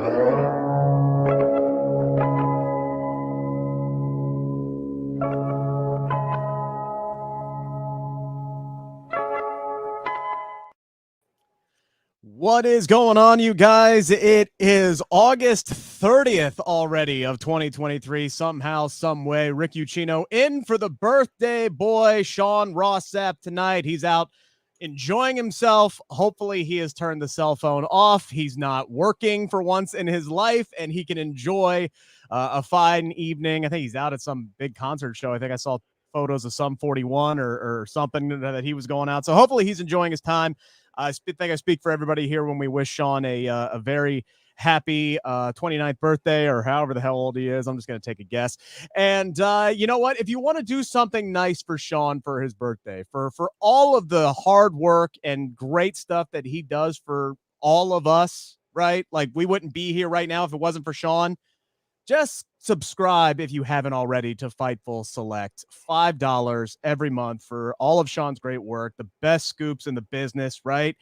What is going on, you guys? It is August 30th already of 2023. Somehow, some way, Rick Ucchino in for the birthday boy, Sean Rossap, tonight. He's out enjoying himself. Hopefully, he has turned the cell phone off. He's not working for once in his life, and he can enjoy a fine evening. I think he's out at some big concert show. I think I saw photos of Sum 41 or something that he was going out. So hopefully, he's enjoying his time. I think I speak for everybody here when we wish Sean a very happy 29th birthday, or however the hell old he is. I'm just going to take a guess. And you know what? If you want to do something nice for Sean for his birthday, for all of the hard work and great stuff that he does for all of us, right? Like, we wouldn't be here right now if it wasn't for Sean. Just subscribe if you haven't already to Fightful Select. $5 every month for all of Sean's great work, the best scoops in the business, right?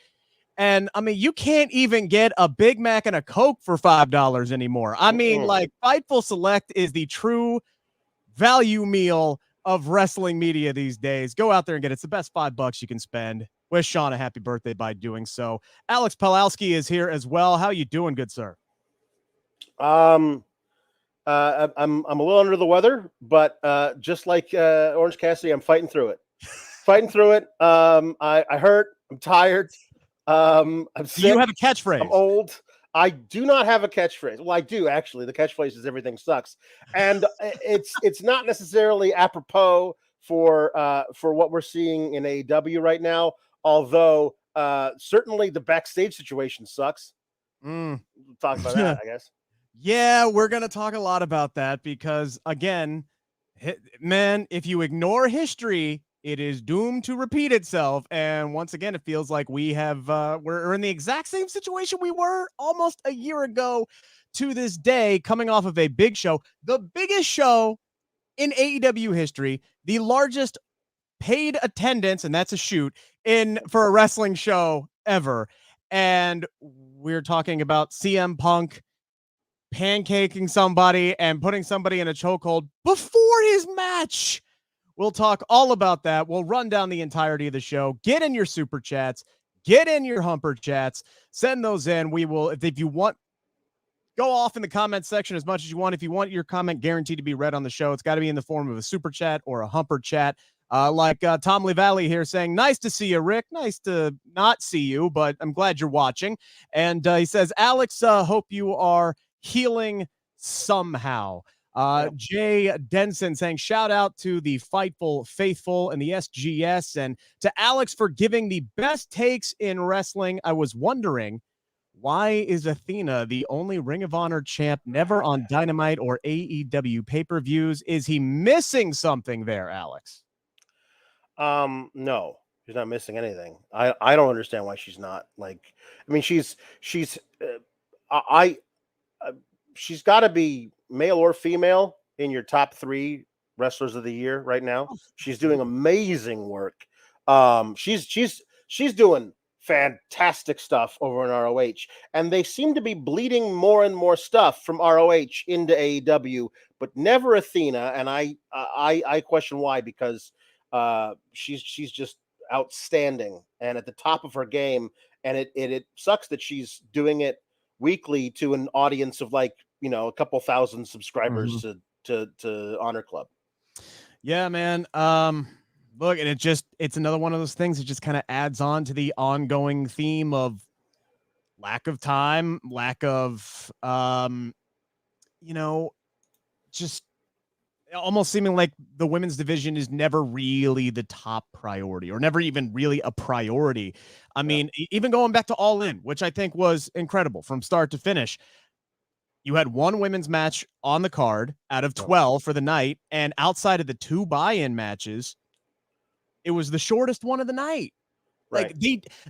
And I mean, you can't even get a Big Mac and a Coke for $5 anymore. I mean, like, Fightful Select is the true value meal of wrestling media these days. Go out there and get it. It's the best $5 you can spend. Wish Sean a happy birthday by doing so. Alex Pawlowski is here as well. How you doing, good sir? I'm a little under the weather, but just like Orange Cassidy, I'm fighting through it. I hurt. I'm tired. I'm sick. Do you have a catchphrase? I'm old. I do not have a catchphrase. Well, I do actually. The catchphrase is "everything sucks," and it's not necessarily apropos for what we're seeing in AEW right now. Although certainly the backstage situation sucks. We'll talk about that, I guess. Yeah, we're going to talk a lot about that because, again, man, if you ignore history, it is doomed to repeat itself. And once again, it feels like we're in the exact same situation we were almost a year ago to this day, coming off of a big show, the biggest show in AEW history, the largest paid attendance, and that's a shoot, for a wrestling show ever. And we're talking about CM Punk pancaking somebody and putting somebody in a chokehold before his match. We'll talk all about that. We'll run down the entirety of the show. Get in your super chats, get in your humper chats, send those in. We will, if you want, go off in the comment section as much as you want. If you want your comment guaranteed to be read on the show, it's got to be in the form of a super chat or a humper chat. Like Tom Livali here saying, nice to see you, Rick. Nice to not see you, but I'm glad you're watching. And he says, Alex, hope you are healing somehow. Jay Denson saying, shout out to the Fightful Faithful and the SGS, and to Alex for giving the best takes in wrestling. I was wondering, why is Athena the only Ring of Honor champ never on Dynamite or AEW pay-per-views? Is he missing something there, Alex? No, she's not missing anything. I don't understand why she's not. Like, I mean, she's got to be male or female in your top 3 wrestlers of the year right now. She's doing amazing work. She's doing fantastic stuff over in ROH, and they seem to be bleeding more and more stuff from ROH into AEW, but never Athena. And I question why, because she's just outstanding and at the top of her game, and it sucks that she's doing it weekly to an audience of, like, you know, a couple thousand subscribers to Honor Club. Yeah, man. Look, and it's another one of those things that just kind of adds on to the ongoing theme of lack of time, lack of just almost seeming like the women's division is never really the top priority, or never even really a priority. I mean, even going back to All In, which I think was incredible from start to finish. You had one women's match on the card out of 12 for the night, and outside of the 2 buy-in matches, it was the shortest one of the night. Like,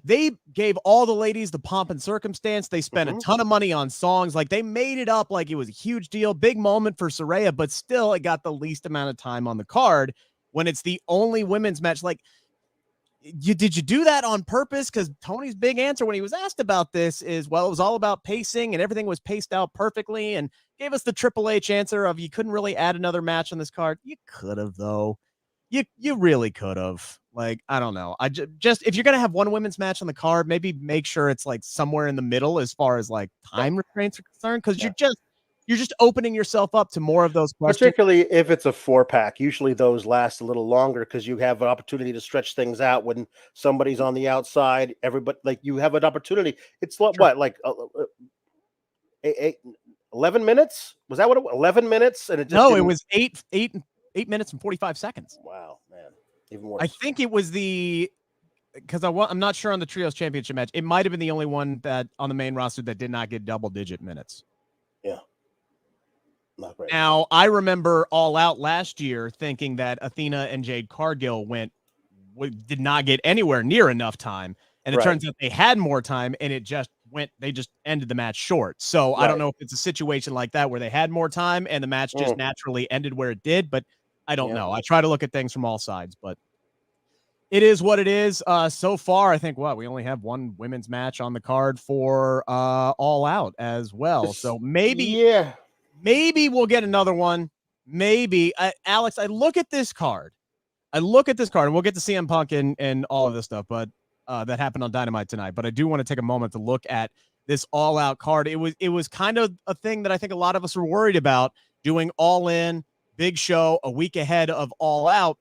they gave all the ladies the pomp and circumstance. They spent a ton of money on songs. Like, they made it up like it was a huge deal, big moment for Saraya, but still it got the least amount of time on the card when it's the only women's match. Like, did you do that on purpose? Because Tony's big answer when he was asked about this is, well, it was all about pacing and everything was paced out perfectly, and gave us the Triple H answer of you couldn't really add another match on this card. You could have, though. You really could have. Like, I don't know. I just if you're gonna have one women's match on the card, maybe make sure it's like somewhere in the middle as far as like time restraints are concerned, because you're just opening yourself up to more of those questions. Particularly if it's a 4-pack. Usually those last a little longer because you have an opportunity to stretch things out when somebody's on the outside. Everybody, like, you have an opportunity. It's what, Sure. like 11 minutes? Was that what it was? 11 minutes? And it just No, it was 8 minutes and 45 seconds. Wow, man. Even worse. I think it was because I'm not sure on the Trios Championship match. It might have been the only one that on the main roster that did not get double-digit minutes. Yeah. Not great. Now, I remember All Out last year thinking that Athena and Jade Cargill did not get anywhere near enough time. And it turns out they had more time, and they just ended the match short. So I don't know if it's a situation like that where they had more time and the match just naturally ended where it did, but I don't know. I try to look at things from all sides, but it is what it is. So far, I think we only have one women's match on the card for All Out as well. So maybe we'll get another one. Maybe. Alex, I look at this card, and we'll get to CM Punk and all of this stuff, but that happened on Dynamite tonight. But I do want to take a moment to look at this All Out card. It was kind of a thing that I think a lot of us were worried about, doing All In, big show, a week ahead of All Out.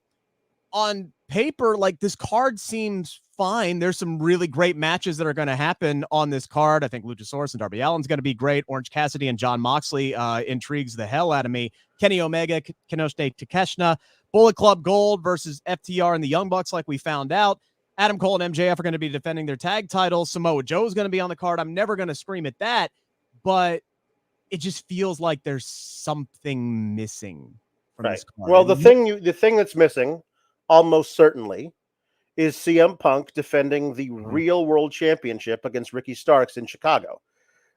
On paper, like, this card seems fine. There's some really great matches that are going to happen on this card. I think Luchasaurus and Darby Allin's going to be great. Orange Cassidy and Jon Moxley intrigues the hell out of me. Kenny Omega, Kenosuke Takeshita, Bullet Club Gold versus FTR and the Young Bucks, like we found out. Adam Cole and MJF are going to be defending their tag titles. Samoa Joe is going to be on the card. I'm never going to scream at that, but it just feels like there's something missing from this card. Well, the thing that's missing, almost certainly, is CM Punk defending the real world championship against Ricky Starks in Chicago.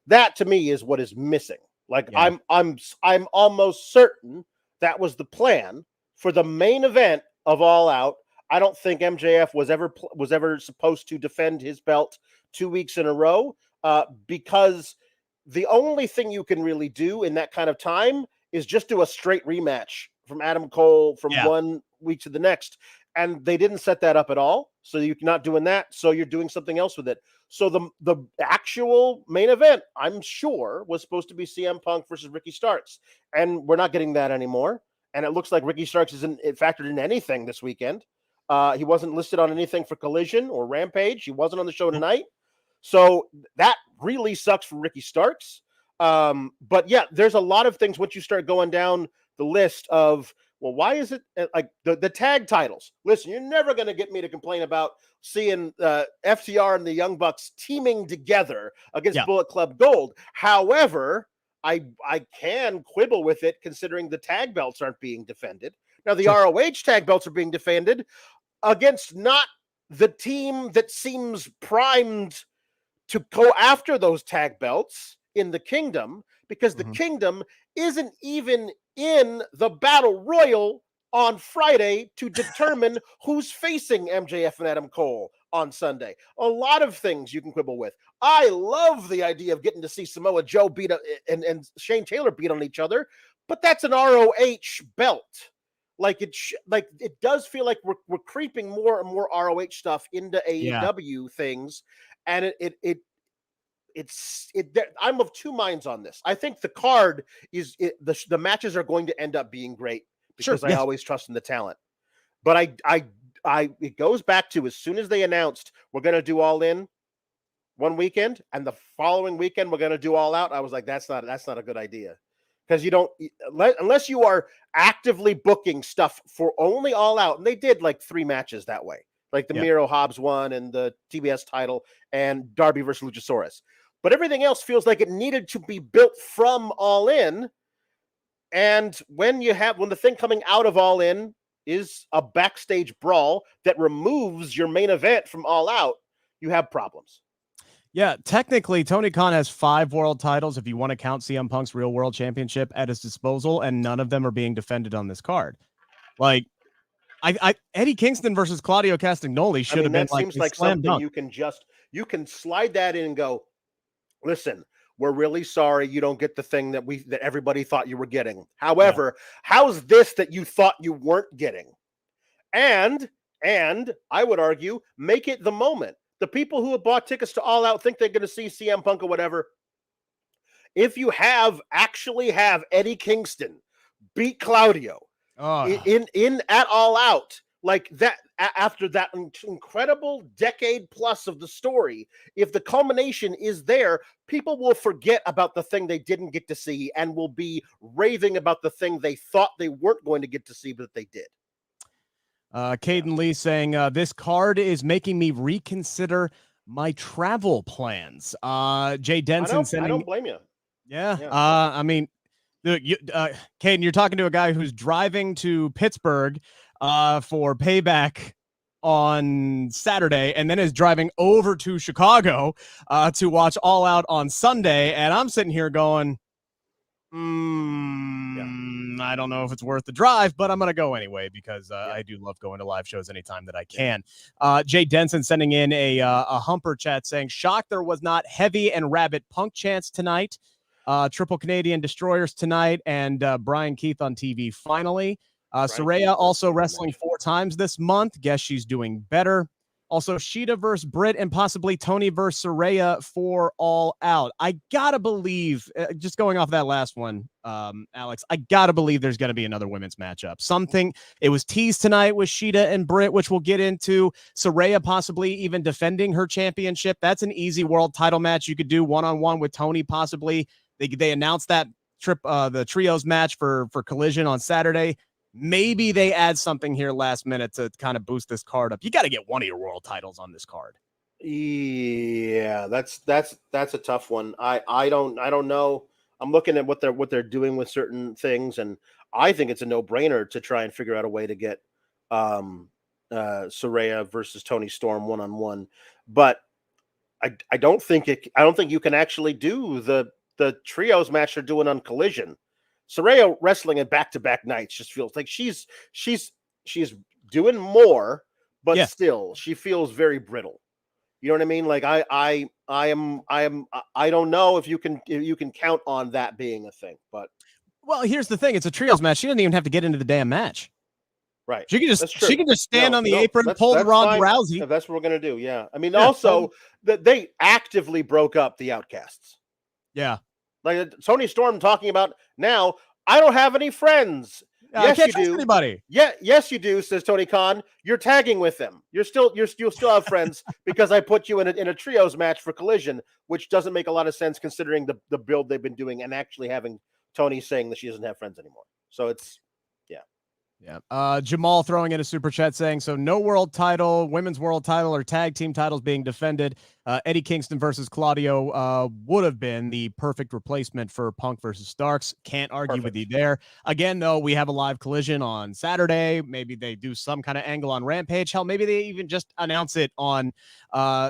That, to me, is what is missing. Like, I'm almost certain that was the plan for the main event of All Out. I don't think MJF was ever supposed to defend his belt 2 weeks in a row, because the only thing you can really do in that kind of time is just do a straight rematch from Adam Cole from 1 week to the next. And they didn't set that up at all. So you're not doing that. So you're doing something else with it. So the actual main event, I'm sure, was supposed to be CM Punk versus Ricky Starks. And we're not getting that anymore. And it looks like Ricky Starks isn't factored in anything this weekend. He wasn't listed on anything for Collision or Rampage. He wasn't on the show tonight. So that really sucks for Ricky Starks. But yeah, there's a lot of things once you start going down the list of, well, why is it like the tag titles? Listen, you're never going to get me to complain about seeing FTR and the Young Bucks teaming together against Bullet Club Gold. However, I can quibble with it considering the tag belts aren't being defended. Now, the ROH tag belts are being defended against not the team that seems primed to go after those tag belts in the Kingdom, because the Kingdom isn't even in the Battle Royal on Friday to determine who's facing MJF and Adam Cole on Sunday. A lot of things you can quibble with. I love the idea of getting to see Samoa Joe beat and Shane Taylor beat on each other, but that's an ROH belt. Like it does feel like we're creeping more and more ROH stuff into AEW things, and I'm of two minds on this. I think the card the matches are going to end up being great because I always trust in the talent. But it goes back to, as soon as they announced we're going to do All In one weekend and the following weekend we're going to do All Out, I was like, that's not a good idea. Because you don't, unless you are actively booking stuff for only All Out, and they did like 3 matches that way, like the Miro Hobbs one and the TBS title and Darby versus Luchasaurus. But everything else feels like it needed to be built from All In. And when the thing coming out of All In is a backstage brawl that removes your main event from All Out, you have problems. Yeah, technically, Tony Khan has 5 world titles, if you want to count CM Punk's real world championship, at his disposal, and none of them are being defended on this card. Like, Eddie Kingston versus Claudio Castagnoli should have been that like seems a like slam something dunk. you can slide that in and go, listen, we're really sorry you don't get the thing that everybody thought you were getting. However, how's this that you thought you weren't getting? And I would argue, make it the moment. The people who have bought tickets to All Out think they're going to see CM Punk or whatever. If you actually have Eddie Kingston beat Claudio in at All Out like that after that incredible decade plus of the story, if the culmination is there, people will forget about the thing they didn't get to see and will be raving about the thing they thought they weren't going to get to see, but they did. Caden Lee saying, this card is making me reconsider my travel plans. Jay Denson I don't blame you. Yeah. I mean, Caden, you're talking to a guy who's driving to Pittsburgh for Payback on Saturday and then is driving over to Chicago to watch All Out on Sunday. And I'm sitting here going, I don't know if it's worth the drive, but I'm going to go anyway because I do love going to live shows anytime that I can. Jay Denson sending in a humper chat saying, shocked there was not heavy and rabid Punk chants tonight. Triple Canadian Destroyers tonight, and Brian Keith on TV finally. Saraya also wrestling 4 times this month. Guess she's doing better. Also, Sheeta versus Britt and possibly Tony versus Saraya for All Out. I gotta believe, just going off that last one, Alex, I gotta believe there's gonna be another women's matchup. Something, it was teased tonight with Sheeta and Britt, which we'll get into. Saraya possibly even defending her championship. That's an easy world title match you could do one-on-one with Tony possibly. They announced that the trios match for Collision on Saturday. Maybe they add something here last minute to kind of boost this card up. You got to get one of your world titles on this card. Yeah, that's a tough one. I don't know. I'm looking at what they're doing with certain things, and I think it's a no-brainer to try and figure out a way to get Saraya versus Toni Storm one-on-one. But I don't think you can actually do the trios match they're doing on Collision. Saraya wrestling in back-to-back nights just feels like she's doing more, but still she feels very brittle. You know what I mean? Like I don't know if you can count on that being a thing. But well, here's the thing: it's a trios match. She doesn't even have to get into the damn match. Right. She can just stand on the apron, pull the Ronda Rousey. If that's what we're gonna do. Yeah. I mean, also that they actively broke up the Outcasts. Yeah. Like Toni Storm talking about now, I don't have any friends. Yes, you do. Anybody. Yeah, yes, you do, says Tony Khan. You're tagging with them. You'll still have friends because I put you in a trios match for Collision, which doesn't make a lot of sense considering the build they've been doing and actually having Tony saying that she doesn't have friends anymore. So it's Jamal throwing in a super chat saying, so no world title, women's world title, or tag team titles being defended. Eddie Kingston versus Claudio would have been the perfect replacement for Punk versus Starks. Can't argue with you there. Again, though, we have a live Collision on Saturday. Maybe they do some kind of angle on Rampage. Hell, maybe they even just announce it on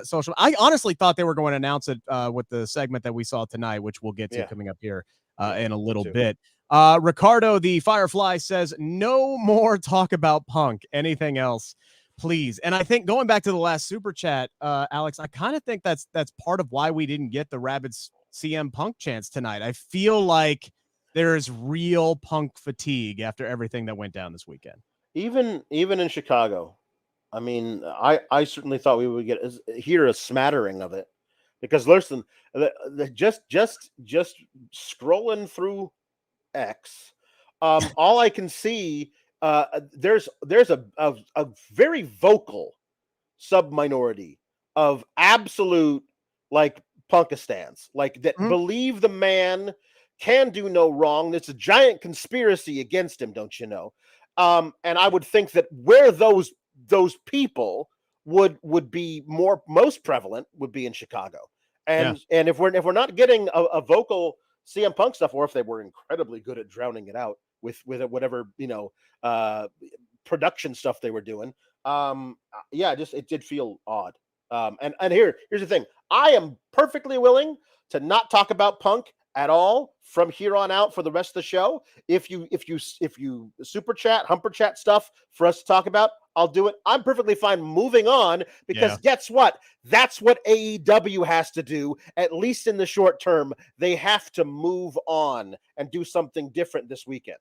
social. I honestly thought they were going to announce it with the segment that we saw tonight, which we'll get to coming up here in a little bit. Ricardo, the Firefly, says, no more talk about Punk. Anything else, please? And I think going back to the last super chat, Alex, I kind of think that's part of why we didn't get the Rabbids CM Punk chance tonight. I feel like there is real Punk fatigue after everything that went down this weekend. Even in Chicago, I mean, I certainly thought we would hear a smattering of it because listen, just scrolling through X, all I can see there's a very vocal sub-minority of absolute like Punkistans, like that believe the man can do no wrong. There's a giant conspiracy against him, don't you know? And I would think that where those people would be most prevalent would be in Chicago. And if we're not getting a vocal CM Punk stuff, or if they were incredibly good at drowning it out with whatever production stuff they were doing, it did feel odd. And here's the thing: I am perfectly willing to not talk about Punk at all from here on out for the rest of the show, if you super chat, humper chat stuff for us to talk about, I'll do it. I'm perfectly fine moving on, because guess what? That's what AEW has to do, at least in the short term. They have to move on and do something different this weekend.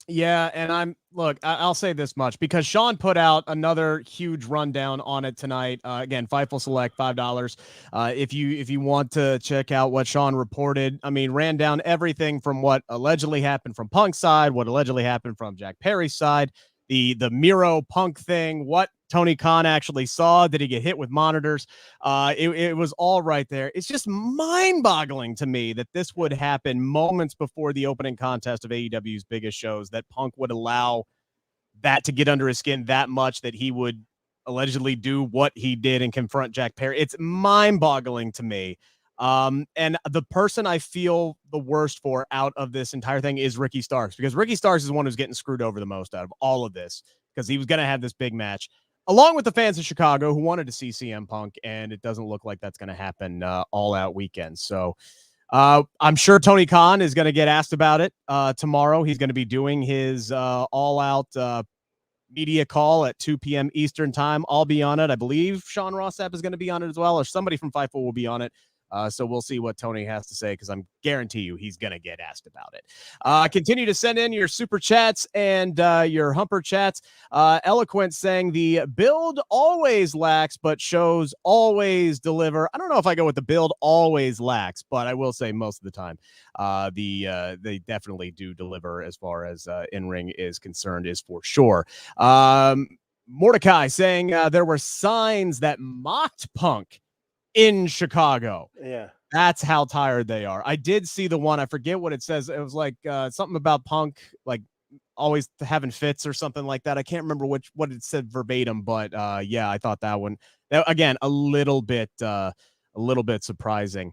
Yeah, and I'll say this much, because Sean put out another huge rundown on it tonight. Again, Fightful Select, $5. If you want to check out what Sean reported, I mean, ran down everything from what allegedly happened from Punk's side, what allegedly happened from Jack Perry's side, the Miro Punk thing, what Tony Khan actually saw. Did he get hit with monitors? It was all right there. It's just mind-boggling to me that this would happen moments before the opening contest of AEW's biggest shows, that Punk would allow that to get under his skin that much, that he would allegedly do what he did and confront Jack Perry. It's mind-boggling to me. And the person I feel the worst for out of this entire thing is Ricky Starks, because Ricky Starks is the one who's getting screwed over the most out of all of this, because he was going to have this big match along with the fans of Chicago who wanted to see CM Punk, and it doesn't look like that's going to happen all out weekend. So I'm sure Tony Khan is going to get asked about it tomorrow. He's going to be doing his all out media call at 2 p.m. Eastern time. I'll be on it. I believe Sean Rossap is going to be on it as well, or somebody from Fightful will be on it. So we'll see what Tony has to say, because I'm guarantee you he's going to get asked about it. Continue to send in your super chats and your humper chats. Eloquent saying the build always lacks, but shows always deliver. I don't know if I go with the build always lacks, but I will say most of the time they definitely do deliver as far as in-ring is concerned, is for sure. Mordecai saying there were signs that mocked Punk in Chicago. Yeah, that's how tired they are. I did see the one. I forget what it says. It was like something about Punk, like always having fits or something like that. I can't remember what it said verbatim, but yeah, I thought that one, again, a little bit surprising.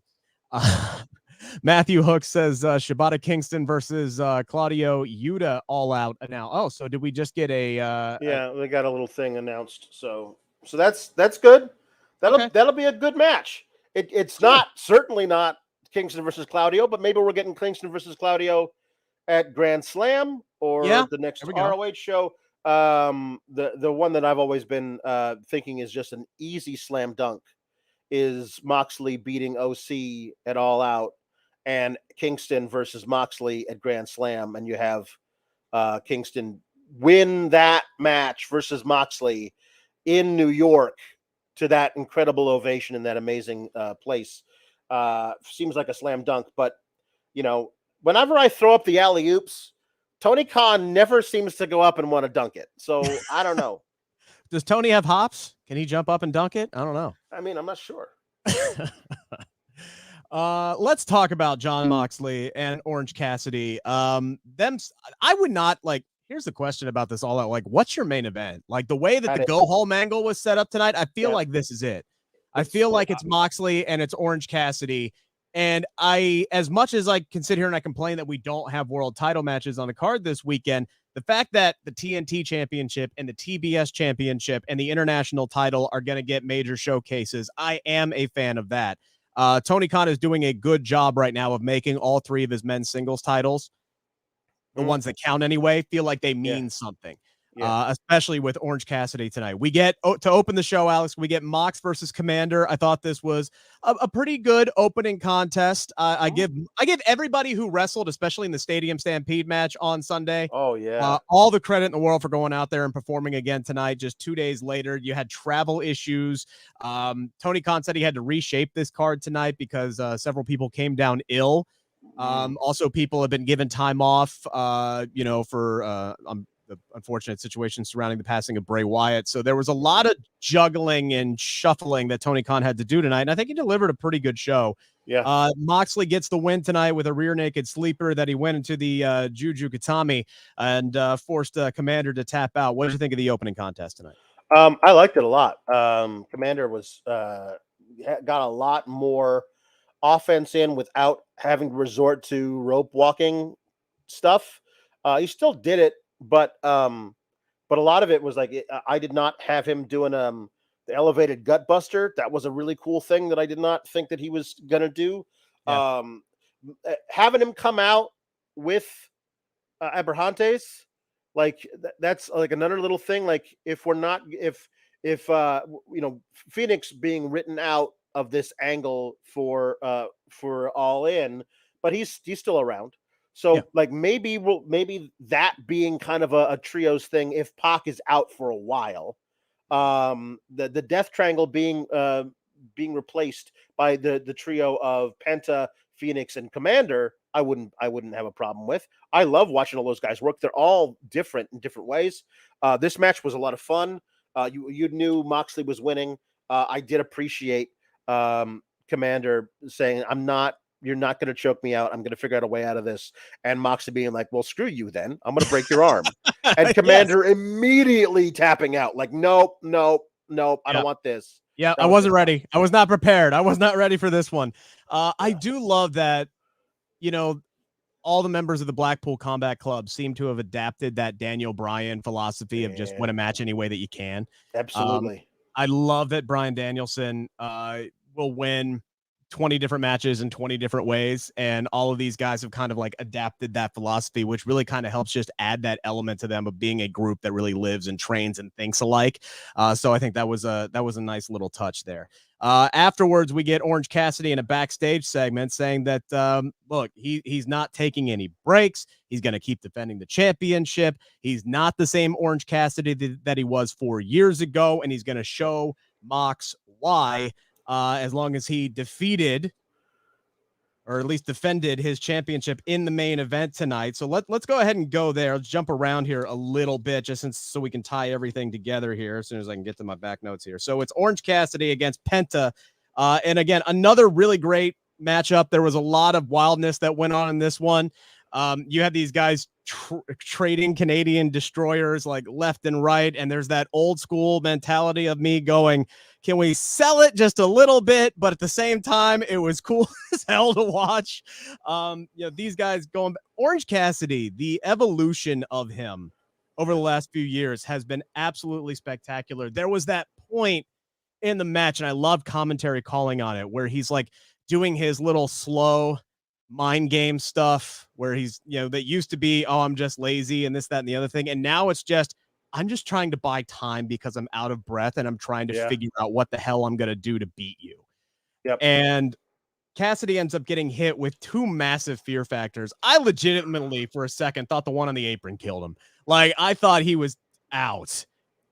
Matthew Hook says Shibata Kingston versus Claudio Yuta all out now. Oh, so did we just get a they got a little thing announced. So that's good. That'll be a good match. It's certainly not Kingston versus Claudio, but maybe we're getting Kingston versus Claudio at Grand Slam or the next ROH show. The one that I've always been thinking is just an easy slam dunk is Moxley beating OC at All Out, and Kingston versus Moxley at Grand Slam, and you have Kingston win that match versus Moxley in New York to that incredible ovation in that amazing place. Seems like a slam dunk, but whenever I throw up the alley-oops, Tony Khan never seems to go up and want to dunk it. So I don't know. Does Tony have hops? Can he jump up and dunk it? I don't know. I mean, I'm not sure. Let's talk about Jon Moxley and Orange Cassidy. I would not like. Here's the question about this all out. Like, what's your main event? Like the way that the go home angle was set up tonight, I feel like this is it. I feel like it's Moxley and it's Orange Cassidy. And as much as I can sit here and I complain that we don't have world title matches on the card this weekend, the fact that the TNT Championship and the TBS Championship and the international title are going to get major showcases, I am a fan of that. Tony Khan is doing a good job right now of making all three of his men's singles titles, the ones that count anyway, feel like they mean something. Especially with Orange Cassidy tonight. We get to open the show, Alex. We get Mox versus Commander. I thought this was a pretty good opening contest. I give everybody who wrestled, especially in the Stadium Stampede match on Sunday, all the credit in the world for going out there and performing again tonight. Just 2 days later, you had travel issues. Tony Khan said he had to reshape this card tonight because several people came down ill. Also, people have been given time off, for the unfortunate situation surrounding the passing of Bray Wyatt. So there was a lot of juggling and shuffling that Tony Khan had to do tonight. And I think he delivered a pretty good show. Moxley gets the win tonight with a rear naked sleeper that he went into the Juju Katami and forced Commander to tap out. What did you think of the opening contest tonight? I liked it a lot. Commander was got a lot more offense in without having to resort to rope walking stuff. He still did it, but a lot of it was like I did not have him doing the elevated gut buster. That was a really cool thing that I did not think that he was gonna do. having him come out with Abrahantes, like that's like another little thing. Like if Phoenix being written out of this angle for All In, but he's still around. So like maybe that being kind of a trios thing if Pac is out for a while. The Death Triangle being replaced by the trio of Penta, Phoenix, and Commander, I wouldn't have a problem with. I love watching all those guys work. They're all different in different ways. This match was a lot of fun. You knew Moxley was winning. I did appreciate Commander saying, you're not going to choke me out. I'm going to figure out a way out of this. And Moxley being like, well, screw you then. I'm going to break your arm. And Commander immediately tapping out like, nope. I don't want this. Yeah, I wasn't ready. I was not prepared. I was not ready for this one. I do love that, all the members of the Blackpool Combat Club seem to have adapted that Daniel Bryan philosophy of just win a match any way that you can. Absolutely. I love that Bryan Danielson will win 20 different matches in 20 different ways. And all of these guys have kind of like adapted that philosophy, which really kind of helps just add that element to them of being a group that really lives and trains and thinks alike. So I think that was a nice little touch there. Afterwards, we get Orange Cassidy in a backstage segment saying that, look, he's not taking any breaks. He's going to keep defending the championship. He's not the same Orange Cassidy that he was 4 years ago. And he's going to show Mox why. As long as he defeated or at least defended his championship in the main event tonight. So let's go ahead and go there. Let's jump around here a little bit so we can tie everything together here as soon as I can get to my back notes here. So it's Orange Cassidy against Penta. And again, another really great matchup. There was a lot of wildness that went on in this one. You had these guys trading Canadian destroyers like left and right. And there's that old school mentality of me going, can we sell it just a little bit? But at the same time, it was cool as hell to watch. These guys going, Orange Cassidy, the evolution of him over the last few years has been absolutely spectacular. There was that point in the match, and I love commentary calling on it, where he's like doing his little slow mind game stuff where he's, that used to be, oh, I'm just lazy and this, that, and the other thing. And now it's just, I'm just trying to buy time because I'm out of breath and I'm trying to figure out what the hell I'm going to do to beat you. Yep. And Cassidy ends up getting hit with two massive fear factors. I legitimately, for a second, thought the one on the apron killed him. Like, I thought he was out.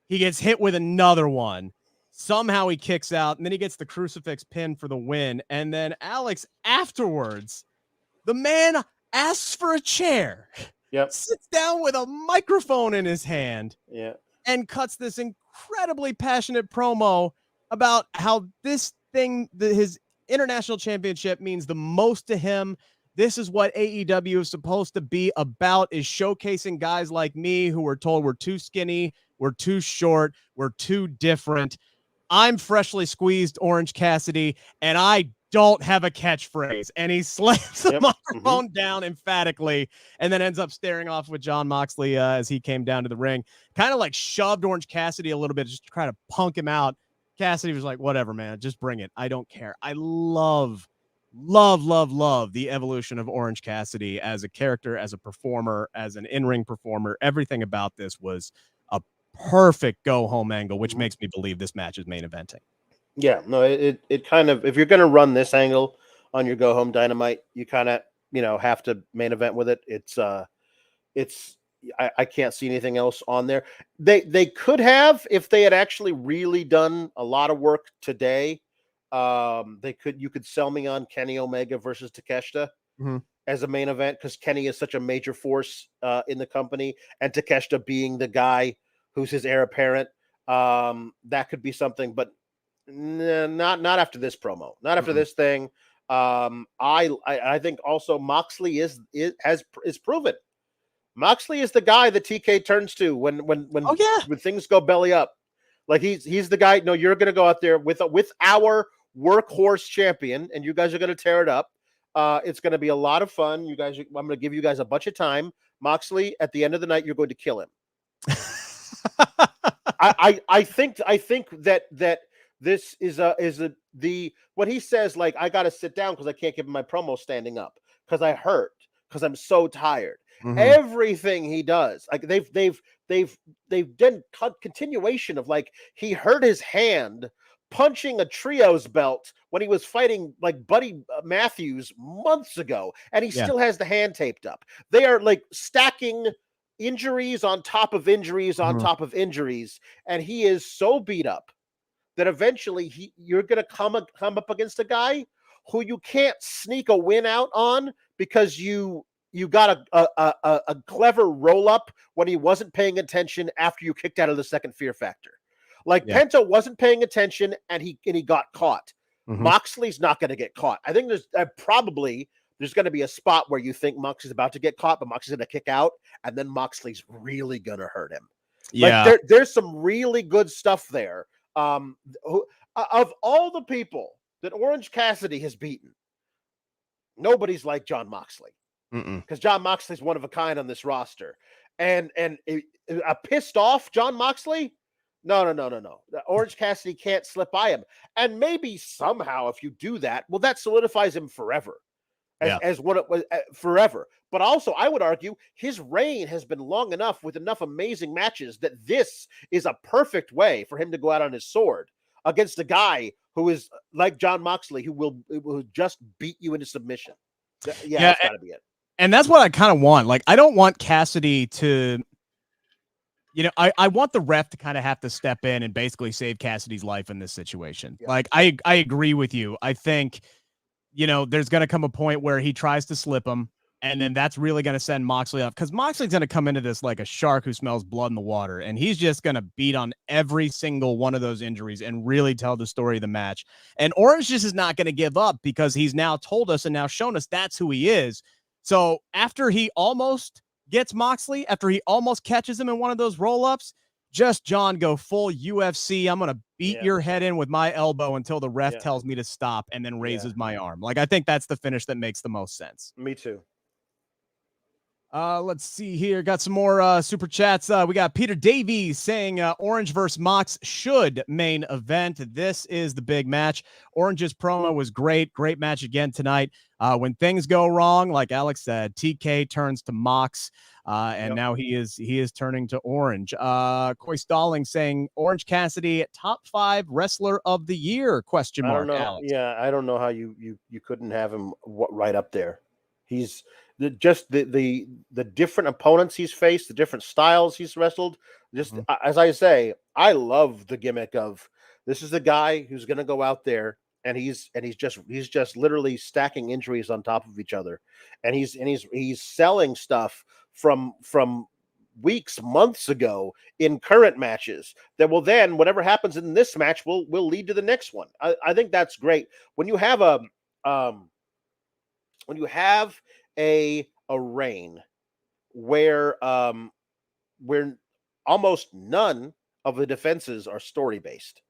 He gets hit with another one. Somehow he kicks out, and then he gets the crucifix pin for the win. And then Alex, afterwards, the man asks for a chair. Yep. Sits down with a microphone in his hand. Yeah. And cuts this incredibly passionate promo about how this thing, his international championship, means the most to him. This is what AEW is supposed to be about, is showcasing guys like me who were told we're too skinny, we're too short, we're too different. I'm freshly squeezed Orange Cassidy, and I don't have a catchphrase. And he slams the microphone down emphatically and then ends up staring off with John Moxley as he came down to the ring. Kind of like shoved Orange Cassidy a little bit just to try to punk him out. Cassidy was like, whatever, man, just bring it. I don't care. I love the evolution of Orange Cassidy as a character, as a performer, as an in-ring performer. Everything about this was a perfect go-home angle, which makes me believe this match is main eventing. Yeah, no, it kind of, if you're going to run this angle on your go home Dynamite, you kind of, have to main event with it. I can't see anything else on there. They could have, if they had actually really done a lot of work today. You could sell me on Kenny Omega versus Takeshita as a main event, because Kenny is such a major force in the company, and Takeshita being the guy who's his heir apparent. That could be something, but not after this promo, not after this thing. I think also Moxley is proven. Moxley is the guy that TK turns to when things go belly up. Like he's the guy. No, you're going to go out there with our workhorse champion, and you guys are going to tear it up. It's going to be a lot of fun. I'm going to give you guys a bunch of time. Moxley, at the end of the night, you're going to kill him. I think that this is what he says, like, I got to sit down because I can't give him my promo standing up, because I hurt, because I'm so tired. Mhm. Everything he does, like they've done continuation of, like, he hurt his hand punching a trios belt when he was fighting like Buddy Matthews months ago, and he Yeah. still has the hand taped up. They are like stacking injuries on top of injuries on Mhm. top of injuries, and he is so beat up that eventually you're going to come up against a guy who you can't sneak a win out on because you got a clever roll up when he wasn't paying attention after you kicked out of the second Fear Factor. Like, Yeah. Penta wasn't paying attention and he got caught. Mhm. Moxley's not going to get caught. I think there's going to be a spot where you think Moxley's about to get caught, but Moxley's going to kick out, and then Moxley's really going to hurt him. Yeah. Like, there's some really good stuff there. Of all the people that Orange Cassidy has beaten, nobody's like Jon Moxley, because Jon Moxley's one of a kind on this roster. And a pissed off Jon Moxley, no. Orange Cassidy can't slip by him. And maybe somehow, if you do that, well, that solidifies him forever as what it was forever. But also, I would argue his reign has been long enough with enough amazing matches that this is a perfect way for him to go out on his sword against a guy who is like Jon Moxley, who will just beat you into submission. Yeah, that's got to be it. And that's what I kind of want. Like, I don't want Cassidy to, I want the ref to kind of have to step in and basically save Cassidy's life in this situation. Yeah. Like, I agree with you. I think, there's going to come a point where he tries to slip him, and then that's really going to send Moxley up, because Moxley's going to come into this like a shark who smells blood in the water, and he's just going to beat on every single one of those injuries and really tell the story of the match. And Orange just is not going to give up, because he's now told us and now shown us that's who he is. So after he almost gets Moxley, after he almost catches him in one of those roll-ups, just John go full UFC. I'm going to beat your head in with my elbow until the ref tells me to stop, and then raises my arm. Like, I think that's the finish that makes the most sense. Me too. Let's see here. Got some more super chats. We got Peter Davies saying Orange versus Mox should main event. This is the big match. Orange's promo was great. Great match again tonight. When things go wrong, like Alex said, TK turns to Mox, and now he is turning to Orange. Coy Stalling saying Orange Cassidy top 5 wrestler of the year? Question mark. I don't know. Alex. Yeah, I don't know how you couldn't have him right up there. He's the different opponents he's faced, the different styles he's wrestled. Just as I say, I love the gimmick of this is the guy who's going to go out there and he's just literally stacking injuries on top of each other, and he's selling stuff from weeks, months ago in current matches that will then, whatever happens in this match will lead to the next one. I think that's great when you have a reign where almost none of the defenses are story based.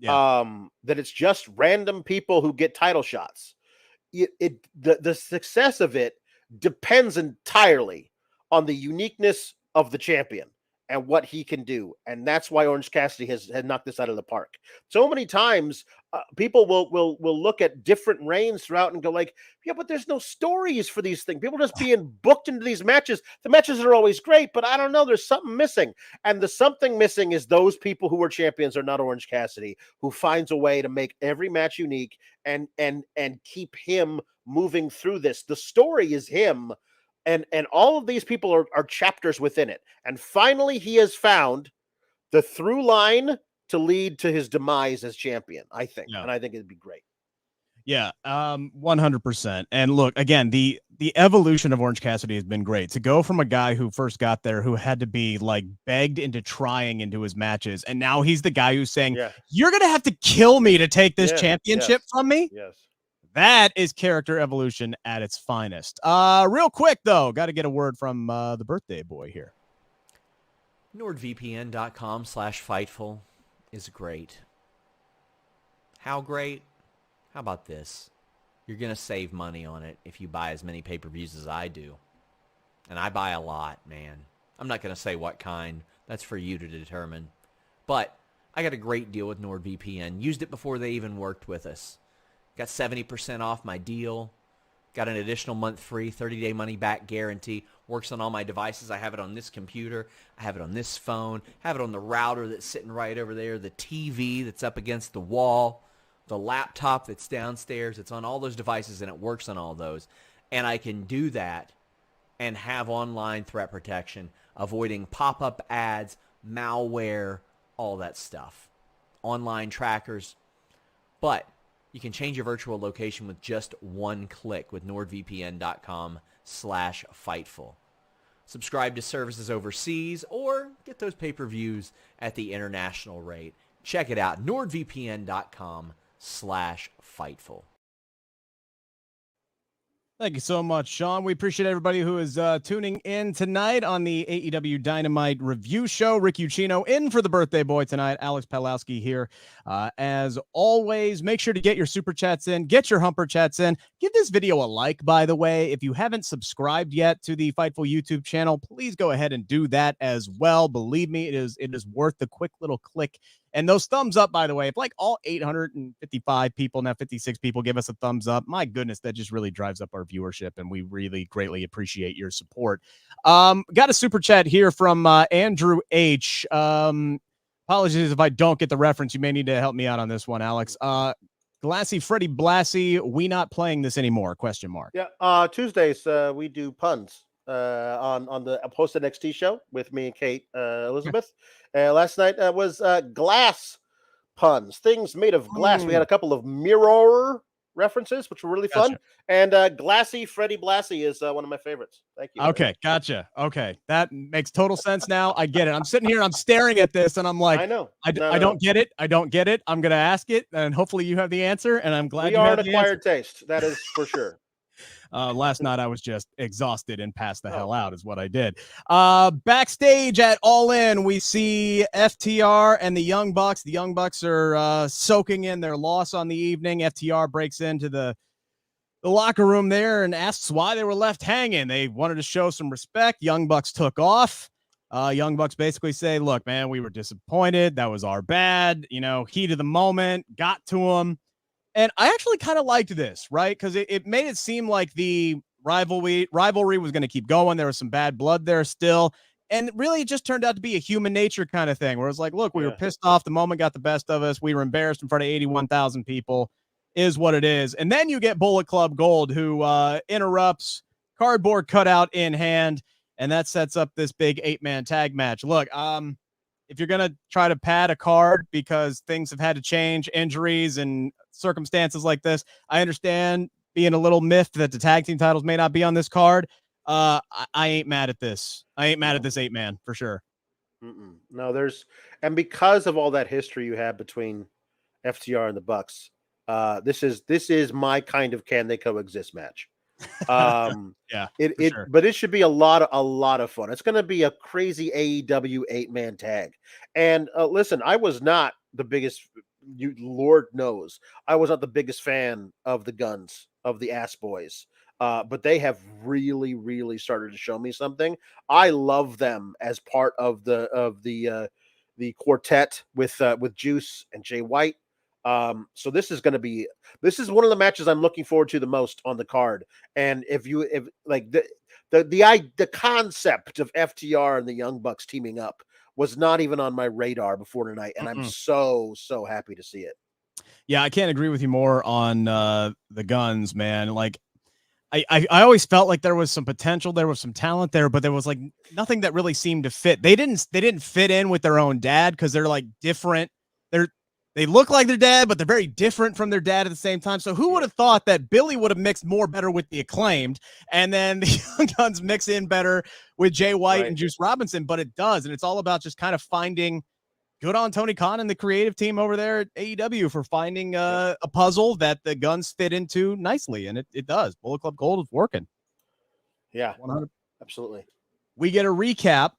That it's just random people who get title shots. The success of it depends entirely on the uniqueness of the champion and what he can do. And that's why Orange Cassidy has knocked this out of the park. So many times people will look at different reigns throughout and go like, yeah, but there's no stories for these things. People just being booked into these matches. The matches are always great, but I don't know, there's something missing. And the something missing is those people who are champions are not Orange Cassidy, who finds a way to make every match unique and keep him moving through this. The story is him. And all of these people are chapters within it. And finally, he has found the through line to lead to his demise as champion, I think. And I think it'd be great. Yeah, 100%. And look, again, the evolution of Orange Cassidy has been great. To go from a guy who first got there, who had to be like begged into trying into his matches, and now he's the guy who's saying, you're going to have to kill me to take this championship from me? Yes. That is character evolution at its finest. Real quick, though, got to get a word from the birthday boy here. NordVPN.com/Fightful is great. How great? How about this? You're going to save money on it if you buy as many pay-per-views as I do. And I buy a lot, man. I'm not going to say what kind. That's for you to determine. But I got a great deal with NordVPN. Used it before they even worked with us. Got 70% off my deal. Got an additional month free, 30-day money-back guarantee. Works on all my devices. I have it on this computer. I have it on this phone. I have it on the router that's sitting right over there, the TV that's up against the wall, the laptop that's downstairs. It's on all those devices, and it works on all those. And I can do that and have online threat protection, avoiding pop-up ads, malware, all that stuff. Online trackers. But you can change your virtual location with just one click with nordvpn.com/Fightful. Subscribe to services overseas or get those pay-per-views at the international rate. Check it out, nordvpn.com/Fightful. Thank you so much, Sean. We appreciate everybody who is tuning in tonight on the AEW Dynamite review show. Rick Ucchino in for the birthday boy tonight. Alex Pawlowski here. As always, make sure to get your super chats in, get your humper chats in. Give this video a like, by the way. If you haven't subscribed yet to the Fightful YouTube channel, please go ahead and do that as well. Believe me, it is worth the quick little click. And those thumbs up, by the way, if like all 855 people, now 56 people give us a thumbs up, my goodness, that just really drives up our viewership, and we really greatly appreciate your support. Got a super chat here from Andrew H. Apologies if I don't get the reference. You may need to help me out on this one, Alex. Glassy Freddie Blassie, we not playing this anymore? Question mark. Yeah. Tuesdays we do puns on the post NXT show with me and Kate Elizabeth. Last night was glass puns, things made of glass. We had a couple of mirror references, which were really fun. And Glassy Freddie Blassie is one of my favorites. Thank you. Okay, gotcha. Okay, that makes total sense now. I get it. I'm sitting here and I'm staring at this, and I'm like, I know. I don't get it. I don't get it. I'm gonna ask it, and hopefully you have the answer. And I'm glad we are an acquired taste. That is for sure. Last night I was just exhausted and passed the hell out is what I did. Backstage at All In, we see FTR and the Young Bucks. The Young Bucks are soaking in their loss on the evening. FTR breaks into the locker room there and asks why they were left hanging. They wanted to show some respect. Young Bucks took off. Young Bucks basically say, look, man, we were disappointed. That was our bad. Heat of the moment, got to them. And I actually kind of liked this, right? Because it made it seem like the rivalry was going to keep going. There was some bad blood there still. And really, it just turned out to be a human nature kind of thing where it's like, look, we were pissed off. The moment got the best of us. We were embarrassed in front of 81,000 people is what it is. And then you get Bullet Club Gold, who interrupts, cardboard cutout in hand. And that sets up this big 8-man tag match. Look, if you're going to try to pad a card because things have had to change, injuries and circumstances like this, I understand being a little miffed that the tag team titles may not be on this card. I ain't mad at this. I ain't mad at this 8-man for sure. No, and because of all that history you have between FTR and the Bucks, this is my kind of can they coexist match. Yeah, sure. But it should be a lot of fun. It's going to be a crazy AEW 8-man tag. And listen, I was not the biggest. Lord knows, I was not the biggest fan of the Guns, of the Ass Boys. But they have really, really started to show me something. I love them as part of the quartet with Juice and Jay White. So this is one of the matches I'm looking forward to the most on the card. And if like the concept of FTR and the Young Bucks teaming up was not even on my radar before tonight, and I'm so happy to see it. Yeah, I can't agree with you more on the Guns, man. Like I always felt like there was some potential, there was some talent there, but there was like nothing that really seemed to fit. They didn't fit in with their own dad because they're like different. They look like their dad, but they're very different from their dad at the same time. So who would have thought that Billy would have mixed more better with the Acclaimed, and then the Young Guns mix in better with Jay White and Juice Robinson? But it does, and it's all about just kind of finding. Good on Tony Khan and the creative team over there at AEW for finding a puzzle that the Guns fit into nicely, and it does. Bullet Club Gold is working. Yeah, 100%. Absolutely. We get a recap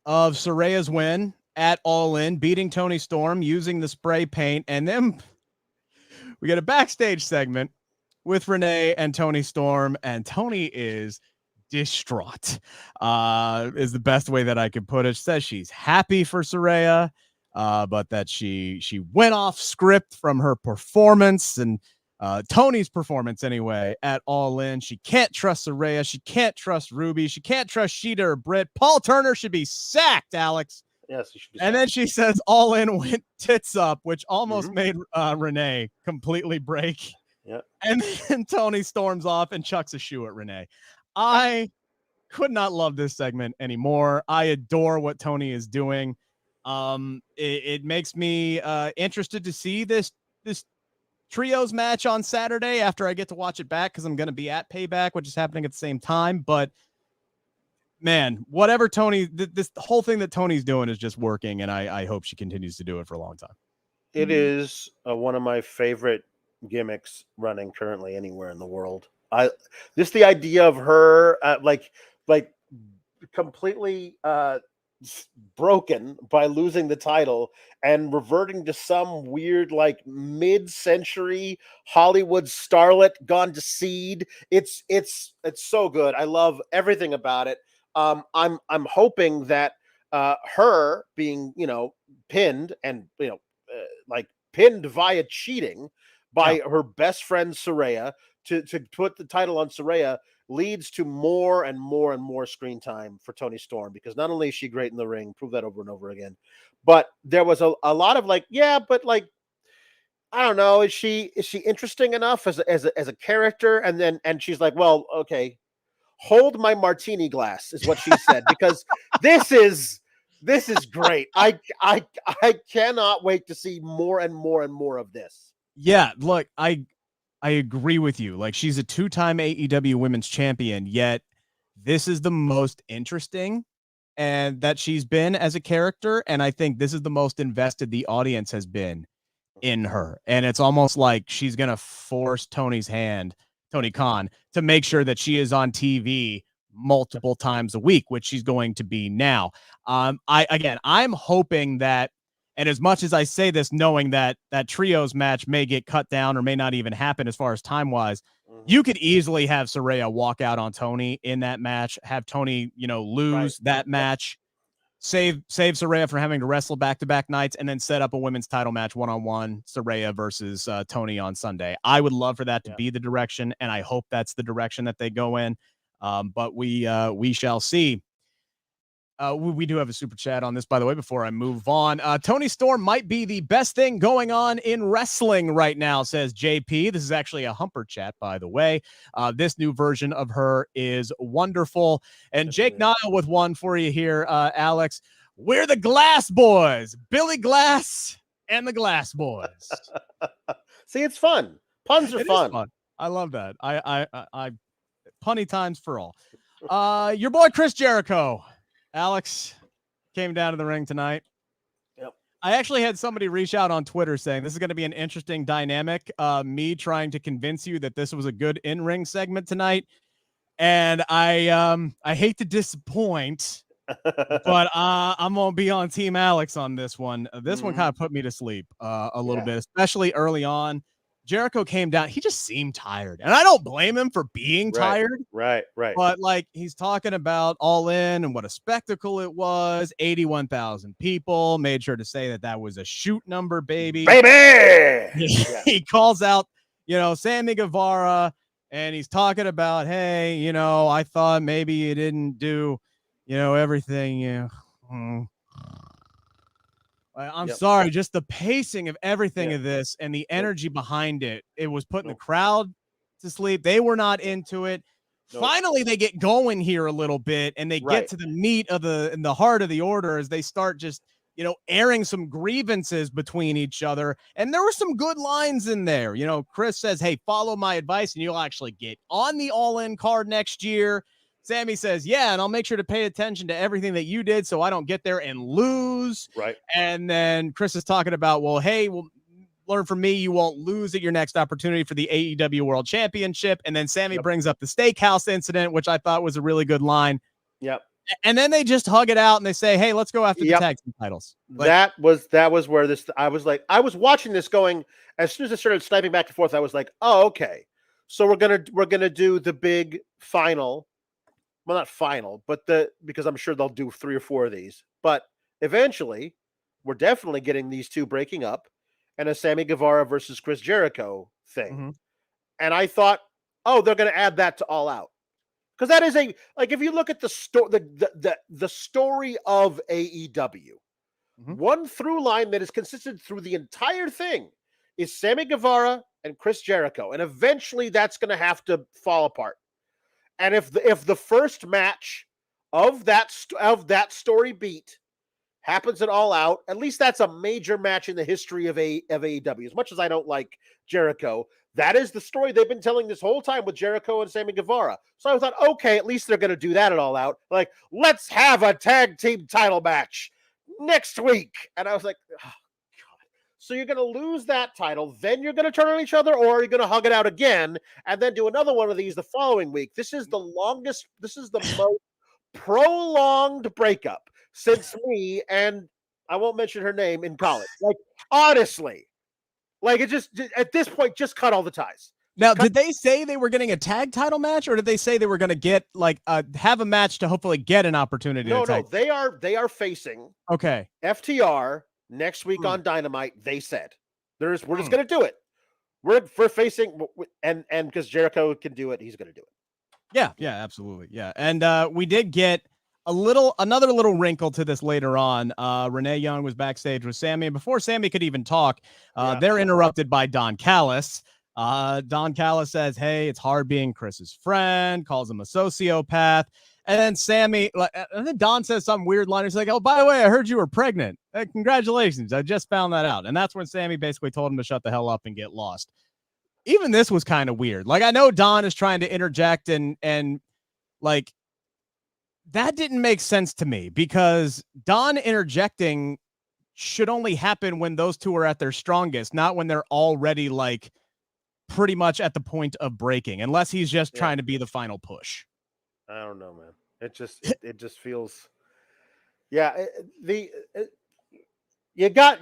of Saraya's win at All In, beating Tony Storm using the spray paint, and then we get a backstage segment with Renee and Tony Storm, and Tony is distraught, is the best way that I could put it. She says she's happy for Saraya, but that she went off script from her performance, and Tony's performance anyway at All In. She can't trust Saraya. She can't trust Ruby. She can't trust Sheeta or Britt. Paul Turner should be sacked, Alex. Yes, he should be and sacked. then she says All In went tits up, which almost made Renee completely break. Yeah. And then Tony storms off and chucks a shoe at Renee. I could not love this segment anymore. I adore what Tony is doing. It makes me interested to see this trios match on Saturday after I get to watch it back, because I'm going to be at Payback, which is happening at the same time. But man, whatever Tony, this whole thing that Tony's doing is just working, and I hope she continues to do it for a long time. It is one of my favorite gimmicks running currently anywhere in the world. Just the idea of her like completely broken by losing the title and reverting to some weird like mid-century Hollywood starlet gone to seed. It's so good. I love everything about it. I'm hoping that her being pinned and like pinned via cheating by her best friend Saraya to put the title on Saraya leads to more and more and more screen time for Toni Storm, because not only is she great in the ring, prove that over and over again, but there was a lot of like, but like, I don't know, is she interesting enough as a character? And she's like, well, okay, hold my martini glass is what she said, because this is great. I cannot wait to see more and more and more of this. Yeah, look, I agree with you. Like, she's a 2-time AEW Women's Champion, yet this is the most interesting and that she's been as a character, and I think this is the most invested the audience has been in her. And it's almost like she's gonna force Tony Khan, to make sure that she is on TV multiple times a week, which she's going to be now. I'm hoping that, and as much as I say this, knowing that trios match may get cut down or may not even happen as far as time-wise, you could easily have Saraya walk out on Tony in that match, have Tony, lose that match, save Saraya from having to wrestle back-to-back nights, and then set up a women's title match one-on-one, Saraya versus Tony on Sunday. I would love for that to be the direction, and I hope that's the direction that they go in. But we shall see. We do have a super chat on this, by the way, before I move on. Toni Storm might be the best thing going on in wrestling right now, says JP. This is actually a Humper chat, by the way. This new version of her is wonderful. And Jake Nile with one for you here, Alex. We're the Glass Boys, Billy Glass and the Glass Boys. See, it's fun. Puns are fun. I love that. I punny times for all. Your boy Chris Jericho, Alex, came down to the ring tonight. Yep. I actually had somebody reach out on Twitter saying this is going to be an interesting dynamic. Me trying to convince you that this was a good in-ring segment tonight. And I hate to disappoint, but I'm going to be on Team Alex on this one. This one kind of put me to sleep a little bit, especially early on. Jericho came down. He just seemed tired. And I don't blame him for being tired. Right. But like, he's talking about All In and what a spectacle it was. 81,000 people. Made sure to say that was a shoot number, baby. He calls out, Sammy Guevara, and he's talking about, hey, I thought maybe you didn't do, everything. I'm sorry, just the pacing of everything of this and the energy behind it. It was putting the crowd to sleep. They were not into it. Finally, they get going here a little bit, and they get to the meat of the heart of the order as they start just, airing some grievances between each other. And there were some good lines in there. Chris says, hey, follow my advice and you'll actually get on the All In card next year. Sammy says, yeah, and I'll make sure to pay attention to everything that you did so I don't get there and lose. Right. And then Chris is talking about, well, hey, learn from me. You won't lose at your next opportunity for the AEW World Championship. And then Sammy brings up the steakhouse incident, which I thought was a really good line. Yep. And then they just hug it out and they say, hey, let's go after the tag team titles. That was where I was watching this going, as soon as I started sniping back and forth, I was like, oh, okay. So we're gonna do the big final. Well, not final, but because I'm sure they'll do 3 or 4 of these. But eventually, we're definitely getting these two breaking up and a Sammy Guevara versus Chris Jericho thing. And I thought, oh, they're going to add that to All Out. Because that is if you look at the story of AEW, one through line that is consistent through the entire thing is Sammy Guevara and Chris Jericho. And eventually that's going to have to fall apart. And if the first match of that story beat happens at All Out, at least that's a major match in the history of AEW. As much as I don't like Jericho, that is the story they've been telling this whole time with Jericho and Sammy Guevara. So I thought, okay, at least they're going to do that at All Out. Like, let's have a tag team title match next week. And I was like, oh, God. So you're going to lose that title, then you're going to turn on each other, or you're going to hug it out again and then do another one of these the following week. This is the most prolonged breakup since me, and I won't mention her name, in college. Like, honestly. Like, it just, at this point, just cut all the ties. Now, did they say they were getting a tag title match, or did they say they were going to get have a match to hopefully get an opportunity? No, they are facing FTR next week on Dynamite. They said we're just going to do it. We're facing, and because Jericho can do it, he's going to do it. Yeah, absolutely, yeah. And we did get another little wrinkle to this later on. Renee Young was backstage with Sammy, and before Sammy could even talk, they're interrupted by Don Callis. Don Callis says, "Hey, it's hard being Chris's friend," calls him a sociopath. And then Sammy, and then Don says some weird line. He's like, "Oh, by the way, I heard you were pregnant. Hey, congratulations. I just found that out." And that's when Sammy basically told him to shut the hell up and get lost. Even this was kind of weird. Like, I know Don is trying to interject and like, that didn't make sense to me, because Don interjecting should only happen when those two are at their strongest, not when they're already like pretty much at the point of breaking, unless he's just trying to be the final push. I don't know, man. It just feels,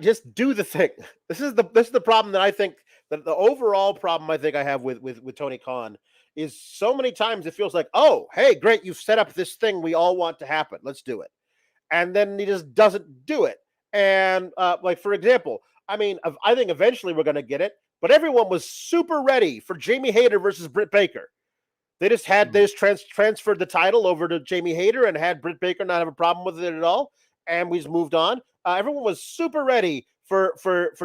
just do the thing. This is the problem that I think, that the overall problem I think I have with Tony Khan is, so many times it feels like, oh, hey, great, you've set up this thing we all want to happen. Let's do it. And then he just doesn't do it. And like, for example, I mean, I think eventually we're going to get it, but everyone was super ready for Jamie Hayter versus Britt Baker. They just transferred the title over to Jamie Hayter and had Britt Baker not have a problem with it at all. And we just moved on. Everyone was super ready for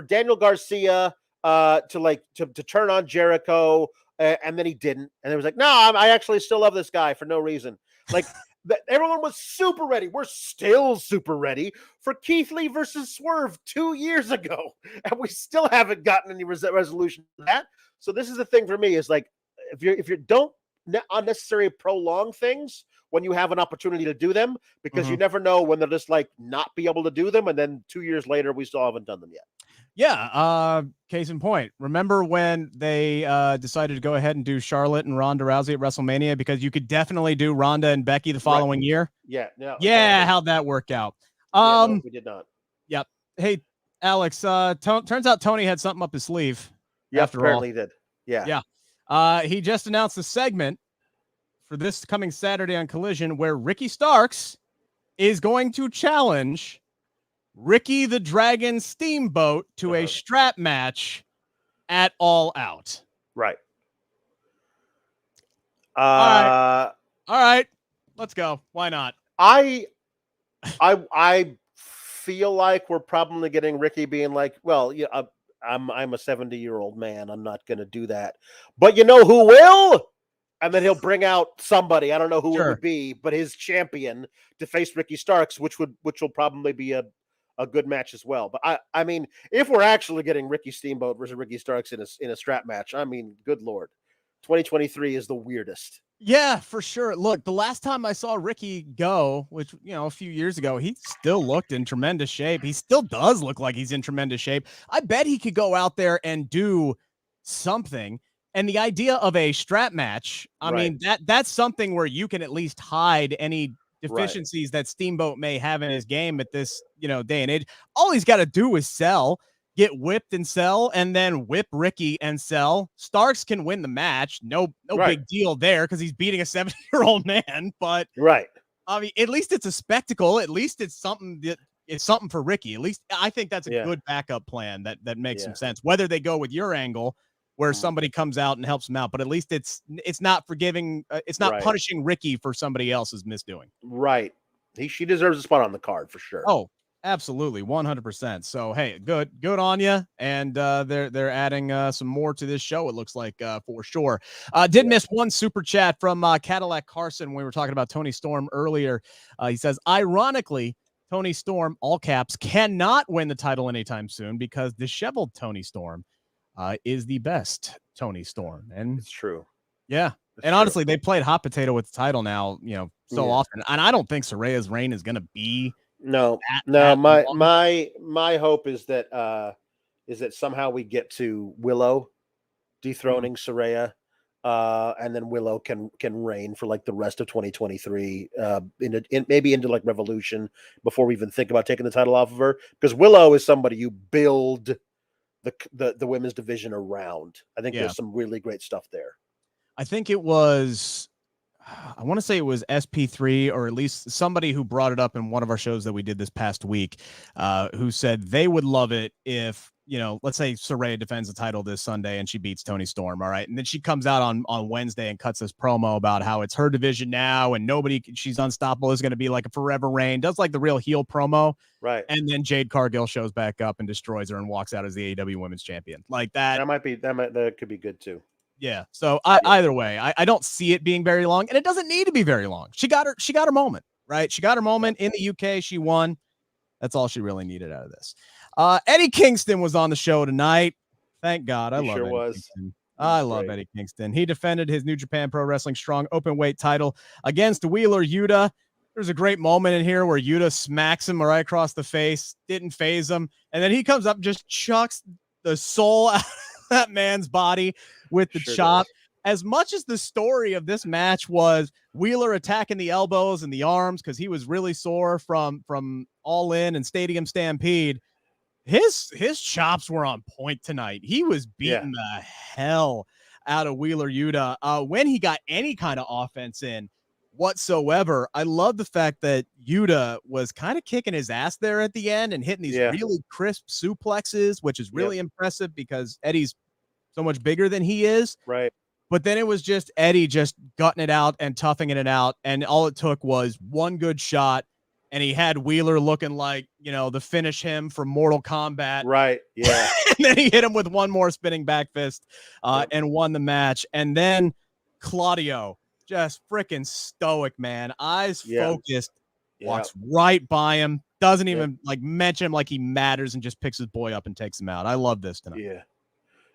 Daniel Garcia to turn on Jericho. And then he didn't. And it was like, no, I actually still love this guy for no reason. Like, everyone was super ready. We're still super ready for Keith Lee versus Swerve 2 years ago. And we still haven't gotten any resolution to that. So this is the thing for me, is like, if you don't unnecessarily prolong things when you have an opportunity to do them, because you never know when they'll just like not be able to do them. And then 2 years later, we still haven't done them yet. Yeah, case in point. Remember when they decided to go ahead and do Charlotte and Ronda Rousey at WrestleMania, because you could definitely do Ronda and Becky the following year? Yeah. No, yeah, how'd that work out? No, we did not. Yep. Hey, Alex, turns out Tony had something up his sleeve. Yeah, after apparently all. He did. Yeah. He just announced a segment for this coming Saturday on Collision where Ricky Starks is going to challenge Ricky the Dragon Steamboat to a strap match at All Out. Right. All right. Let's go. Why not? I feel like we're probably getting Ricky being like, well, yeah, I'm a 70-year-old man. I'm not going to do that. But you know who will? And then he'll bring out somebody. I don't know who it would be, but his champion to face Ricky Starks, which will probably be a good match as well. But I mean, if we're actually getting Ricky Steamboat versus Ricky Starks in a strap match, I mean, good Lord, 2023 is the weirdest. Yeah, for sure. Look, the last time I saw Ricky go, which, a few years ago, he still looked in tremendous shape. He still does look like he's in tremendous shape. I bet he could go out there and do something. And the idea of a strap match, I mean, that's something where you can at least hide any deficiencies that Steamboat may have in his game at this, day and age. All he's got to do is sell, get whipped and sell, and then whip Ricky and sell. Starks can win the match. No big deal there, because he's beating a 70-year-old man. But I mean, at least it's a spectacle. At least it's something for Ricky. At least I think that's a good backup plan that makes some sense. Whether they go with your angle, where somebody comes out and helps him out, but at least it's not forgiving. It's not Right. punishing Ricky for somebody else's misdoing. Right. She deserves a spot on the card for sure. Oh, absolutely, 100%. So hey, good on you. And they're adding some more to this show. It looks like for sure. Did miss one super chat from Cadillac Carson when we were talking about Tony Storm earlier. He says, ironically, Tony Storm, all caps, cannot win the title anytime soon because disheveled Tony Storm is the best Tony Storm. And It's true. Yeah. It's And true. honestly, they played hot potato with the title now, so Yeah. often. And I don't think Soraya's reign is going to be No. that long. My hope is that somehow we get to Willow dethroning Saraya, and then Willow can reign for like the rest of 2023, maybe into like Revolution before we even think about taking the title off of her, because Willow is somebody you build the women's division around. I think there's some really great stuff there. I think it was, I want to say it was SP3, or at least somebody who brought it up in one of our shows that we did this past week, who said they would love it if, let's say Saraya defends the title this Sunday and she beats Tony Storm. All right. And then she comes out on Wednesday and cuts this promo about how it's her division now and she's unstoppable, is going to be like a forever reign, does like the real heel promo. Right. And then Jade Cargill shows back up and destroys her and walks out as the AEW Women's Champion. Like that. That could be good too. Yeah. So either way, I don't see it being very long, and it doesn't need to be very long. She got her moment, right? She got her moment in the UK. She won. That's all she really needed out of this. Eddie Kingston was on the show tonight. Thank God. I love Eddie Kingston. I love Eddie Kingston. He defended his New Japan Pro Wrestling Strong Openweight title against Wheeler Yuta. There's a great moment in here where Yuta smacks him right across the face, didn't phase him, and then he comes up and just chucks the soul out of that man's body with the chop. As much as the story of this match was Wheeler attacking the elbows and the arms because he was really sore from All In and Stadium Stampede, his chops were on point tonight. He was beating the hell out of Wheeler Yuta when he got any kind of offense in whatsoever. I love the fact that Yuta was kind of kicking his ass there at the end and hitting these really crisp suplexes, which is really impressive because Eddie's so much bigger than he is. Right. But then it was just Eddie just gutting it out and toughing it out. And all it took was one good shot. And he had Wheeler looking like, the finish him from Mortal Kombat. Right. Yeah. And then he hit him with one more spinning back fist and won the match. And then Claudio, just freaking stoic, man. Eyes focused, walks right by him. Doesn't even mention him like he matters and just picks his boy up and takes him out. I love this tonight. Yeah.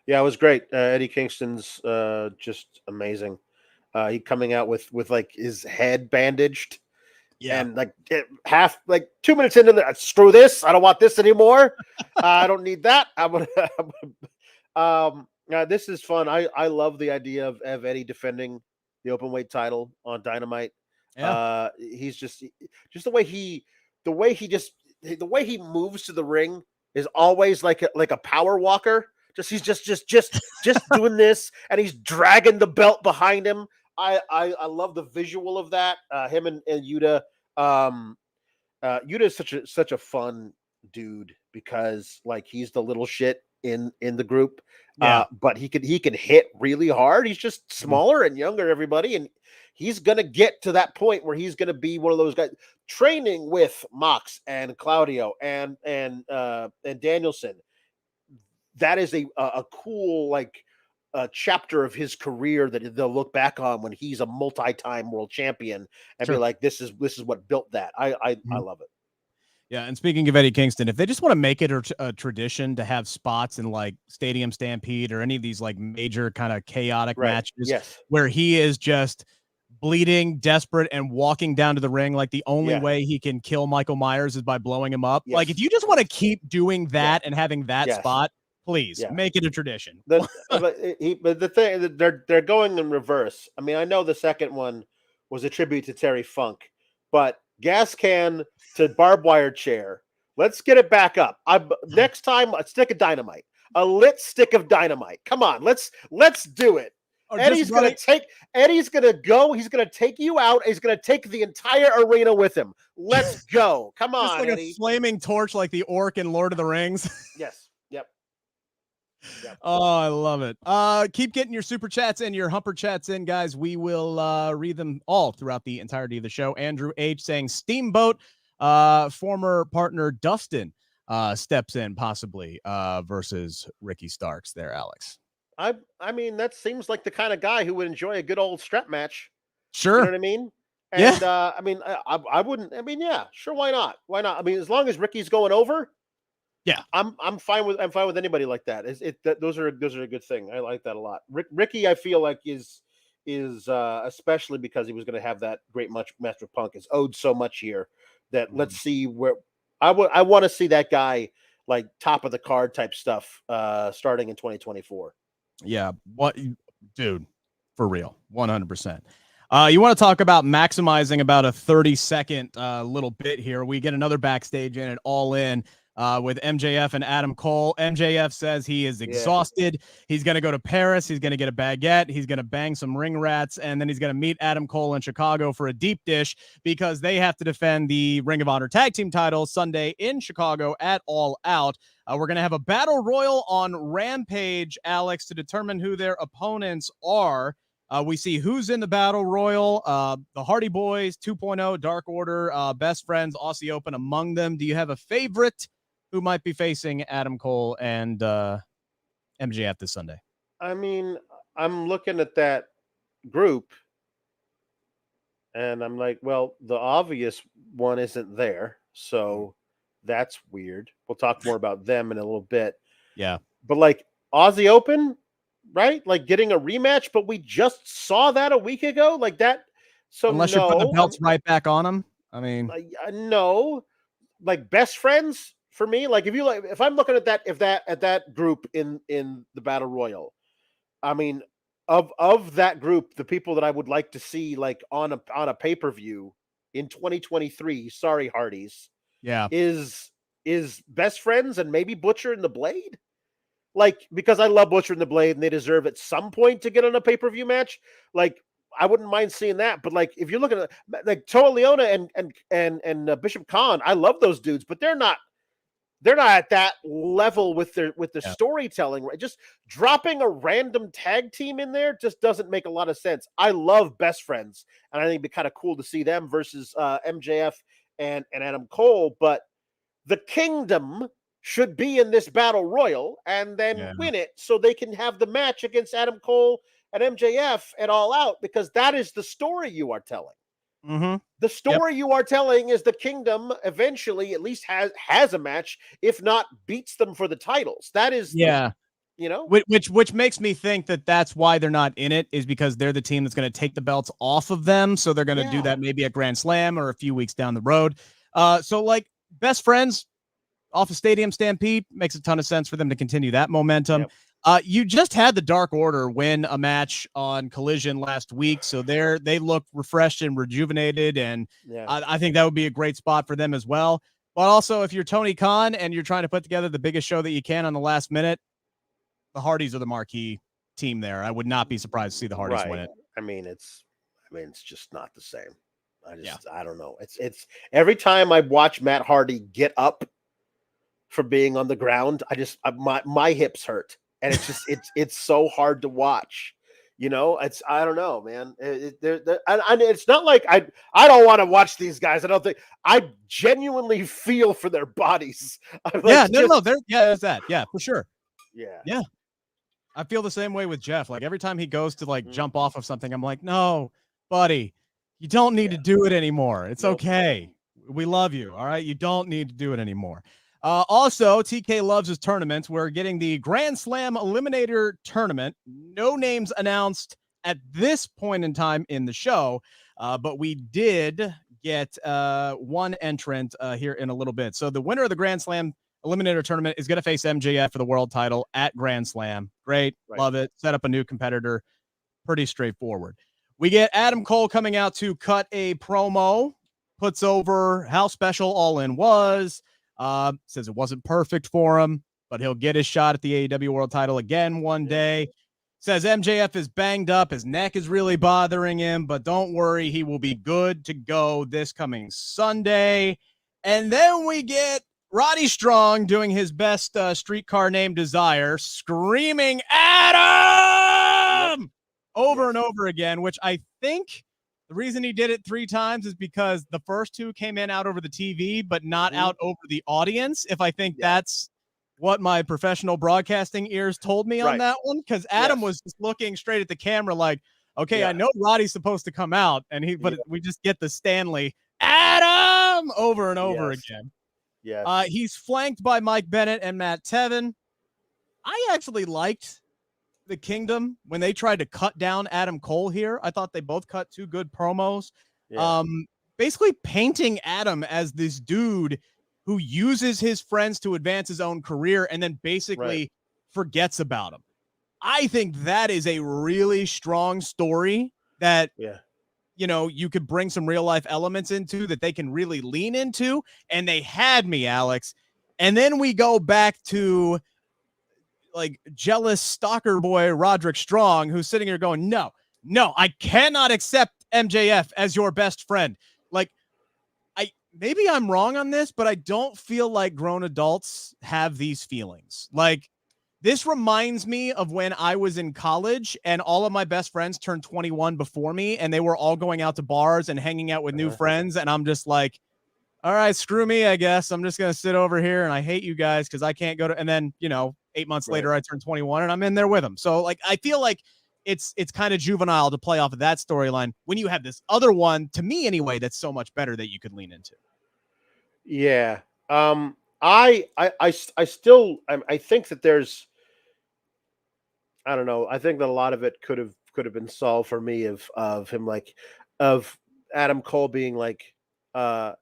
Yeah, it was great. Eddie Kingston's just amazing. He coming out with like his head bandaged. Yeah. And like 2 minutes into the screw this. I don't want this anymore. I don't need that. This is fun. I love the idea of Eddie defending the openweight title on Dynamite. Yeah. He's just the way he moves to the ring is always like a power walker. He's just doing this, and he's dragging the belt behind him. I love the visual of that. Him and Yuta. Yuta is such a fun dude because like he's the little shit in the group. But he can hit really hard. He's just smaller and younger than everybody, and he's gonna get to that point where he's gonna be one of those guys training with Mox and Claudio and Danielson. That is a cool chapter of his career that they'll look back on when he's a multi-time world champion and be like, this is what built that. I love it. Yeah, and speaking of Eddie Kingston, if they just want to make it a tradition to have spots in like Stadium Stampede or any of these like major kind of chaotic matches where he is just bleeding, desperate, and walking down to the ring like the only way he can kill Michael Myers is by blowing him up. Like if you just want to keep doing that and having that spot, please make it a tradition. But the thing that they're going in reverse. I mean, I know the second one was a tribute to Terry Funk, but gas can to barbed wire chair. Let's get it back up. Next time, a stick of dynamite, a lit stick of dynamite. Come on, let's do it. Eddie's gonna go. He's gonna take you out. He's gonna take the entire arena with him. Let's go. Come on, like Eddie. A flaming torch like the orc in Lord of the Rings. Yes. Yep. Yep. Oh, I love it. Keep getting your super chats and your humper chats in, guys. We will read them all throughout the entirety of the show. Andrew H saying Steamboat, former partner Dustin steps in possibly versus Ricky Starks there, Alex. I mean, that seems like the kind of guy who would enjoy a good old strap match. You know Sure. what I mean? Yeah. And I mean, I wouldn't. I mean, yeah, sure, why not? Why not? I mean, as long as Ricky's going over, Yeah. I'm fine with anybody like that. Those are a good thing. I like that a lot. Ricky, I feel like is especially because he was going to have that great match with Punk is owed so much here that let's see where I want to see that guy like top of the card type stuff starting in 2024. Yeah. What, dude, for real. 100%. You want to talk about maximizing about a 30-second little bit here. We get another backstage in it all in with MJF and Adam Cole. MJF says he is exhausted. He's going to go to Paris. He's going to get a baguette. He's going to bang some ring rats. And then he's going to meet Adam Cole in Chicago for a deep dish because they have to defend the Ring of Honor tag team titles Sunday in Chicago at All Out. We're going to have a battle royal on Rampage, Alex, to determine who their opponents are. We see who's in the battle royal. The Hardy Boys, 2.0, Dark Order, Best Friends, Aussie Open among them. Do you have a favorite who might be facing Adam Cole and MJF this Sunday? I mean, I'm looking at that group and I'm like, well, the obvious one isn't there. So that's weird. We'll talk more about them in a little bit. Yeah. But like Aussie Open, right? Like getting a rematch, but we just saw that a week ago. Like that. So unless you're putting the belts right back on them. I mean, no, like Best Friends for me. Like if I'm looking at that group in the battle royal, I mean, of that group, the people that I would like to see like on a pay-per-view in 2023, sorry Hardys, yeah, is Best Friends and maybe Butcher and the Blade. Like, because I love Butcher and the Blade and they deserve at some point to get on a pay-per-view match. Like, I wouldn't mind seeing that. But like, if you're looking at like Toa Leona and Bishop Khan, I love those dudes, but they're not at that level with the storytelling, right? Just dropping a random tag team in there just doesn't make a lot of sense. I love Best Friends, and I think it'd be kind of cool to see them versus MJF and Adam Cole, but the Kingdom should be in this battle royal and then win it so they can have the match against Adam Cole and MJF at All Out, because that is the story you are telling. Mm-hmm. The story you are telling is the Kingdom eventually at least has a match, if not beats them for the titles. That is, which makes me think that that's why they're not in it, is because they're the team that's going to take the belts off of them. So they're going to do that maybe at Grand Slam or a few weeks down the road. So like Best Friends off of Stadium Stampede makes a ton of sense for them to continue that momentum. Yep. You just had the Dark Order win a match on Collision last week, so they look refreshed and rejuvenated, and I think that would be a great spot for them as well. But also, if you're Tony Khan and you're trying to put together the biggest show that you can on the last minute, the Hardys are the marquee team there. I would not be surprised to see the Hardys win it. I mean, it's just not the same. I don't know. It's every time I watch Matt Hardy get up for being on the ground, my hips hurt, and it's just it's so hard to watch. I don't know, man. It's not like I don't want to watch these guys. I genuinely feel for their bodies. There's that. Yeah, for sure. Yeah. I feel the same way with Jeff. Like every time he goes to like jump off of something, I'm like, no, buddy, you don't need to do it anymore. It's okay. We love you. All right. You don't need to do it anymore. Also, TK loves his tournaments. We're getting the Grand Slam Eliminator Tournament. No names announced at this point in time in the show, but we did get one entrant here in a little bit. So the winner of the Grand Slam Eliminator Tournament is going to face MJF for the world title at Grand Slam. Great. Right. Love it. Set up a new competitor. Pretty straightforward. We get Adam Cole coming out to cut a promo, puts over how special All In was. Says it wasn't perfect for him, but he'll get his shot at the AEW World Title again one day. Says MJF is banged up. His neck is really bothering him, but don't worry, he will be good to go this coming Sunday. And then we get Roddy Strong doing his best Streetcar Named Desire, screaming Adam over and over again, which I think the reason he did it 3 times is because the first 2 came in out over the TV, but not out over the audience. If I think that's what my professional broadcasting ears told me on that one, because Adam was just looking straight at the camera like, okay, I know Roddy's supposed to come out, and but we just get the Stanley Adam over and over again. Yeah. He's flanked by Mike Bennett and Matt Tevin. I actually liked the Kingdom when they tried to cut down Adam Cole here. I thought they both cut 2 good promos. Yeah. Basically painting Adam as this dude who uses his friends to advance his own career and then basically forgets about him. I think that is a really strong story that you could bring some real life elements into that they can really lean into. And they had me, Alex. And then we go back to like jealous stalker boy Roderick Strong, who's sitting here going, no, I cannot accept MJF as your best friend. Like, maybe I'm wrong on this, but I don't feel like grown adults have these feelings. Like, this reminds me of when I was in college and all of my best friends turned 21 before me, and they were all going out to bars and hanging out with new friends. And I'm just like, all right, screw me, I guess. I'm just going to sit over here and I hate you guys because I can't go to, and then, 8 months later, I turned 21 and I'm in there with them. So like, I feel like it's kind of juvenile to play off of that storyline when you have this other one, to me anyway, that's so much better that you could lean into. Yeah. I still think that there's, I don't know. I think that a lot of it could have been solved for me of him, like, of Adam Cole being like, but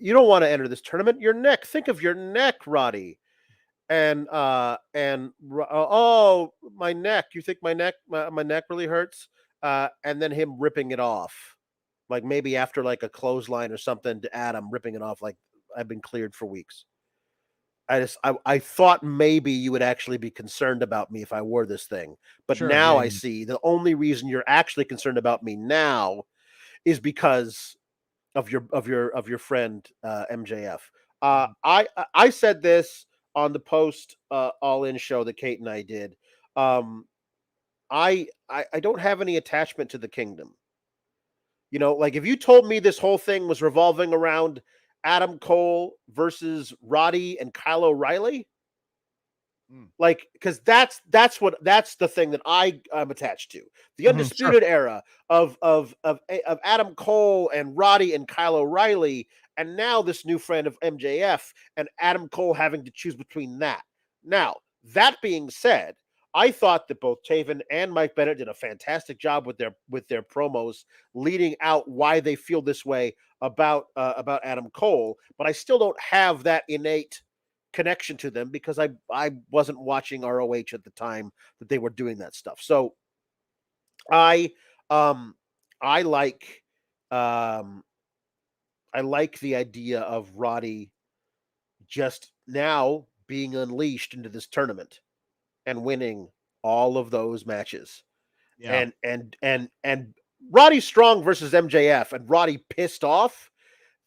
you don't want to enter this tournament. Your neck. Think of your neck, Roddy. And oh, my neck. You think my neck really hurts? And then him ripping it off, like maybe after like a clothesline or something to Adam, ripping it off like, I've been cleared for weeks. I thought maybe you would actually be concerned about me if I wore this thing. But now I see the only reason you're actually concerned about me now is because of your friend MJF. I said this on the post All In show that Kate and I did. I don't have any attachment to the Kingdom. Like if you told me this whole thing was revolving around Adam Cole versus Roddy and Kyle O'Reilly, like, because that's the thing that I'm attached to. The Undisputed Era of Adam Cole and Roddy and Kyle O'Reilly, and now this new friend of MJF and Adam Cole having to choose between that. Now, that being said, I thought that both Taven and Mike Bennett did a fantastic job with their promos, leading out why they feel this way about Adam Cole. But I still don't have that innate connection to them because I wasn't watching ROH at the time that they were doing that stuff. So I like the idea of Roddy just now being unleashed into this tournament and winning all of those matches. Yeah. And Roddy Strong versus MJF and Roddy pissed off.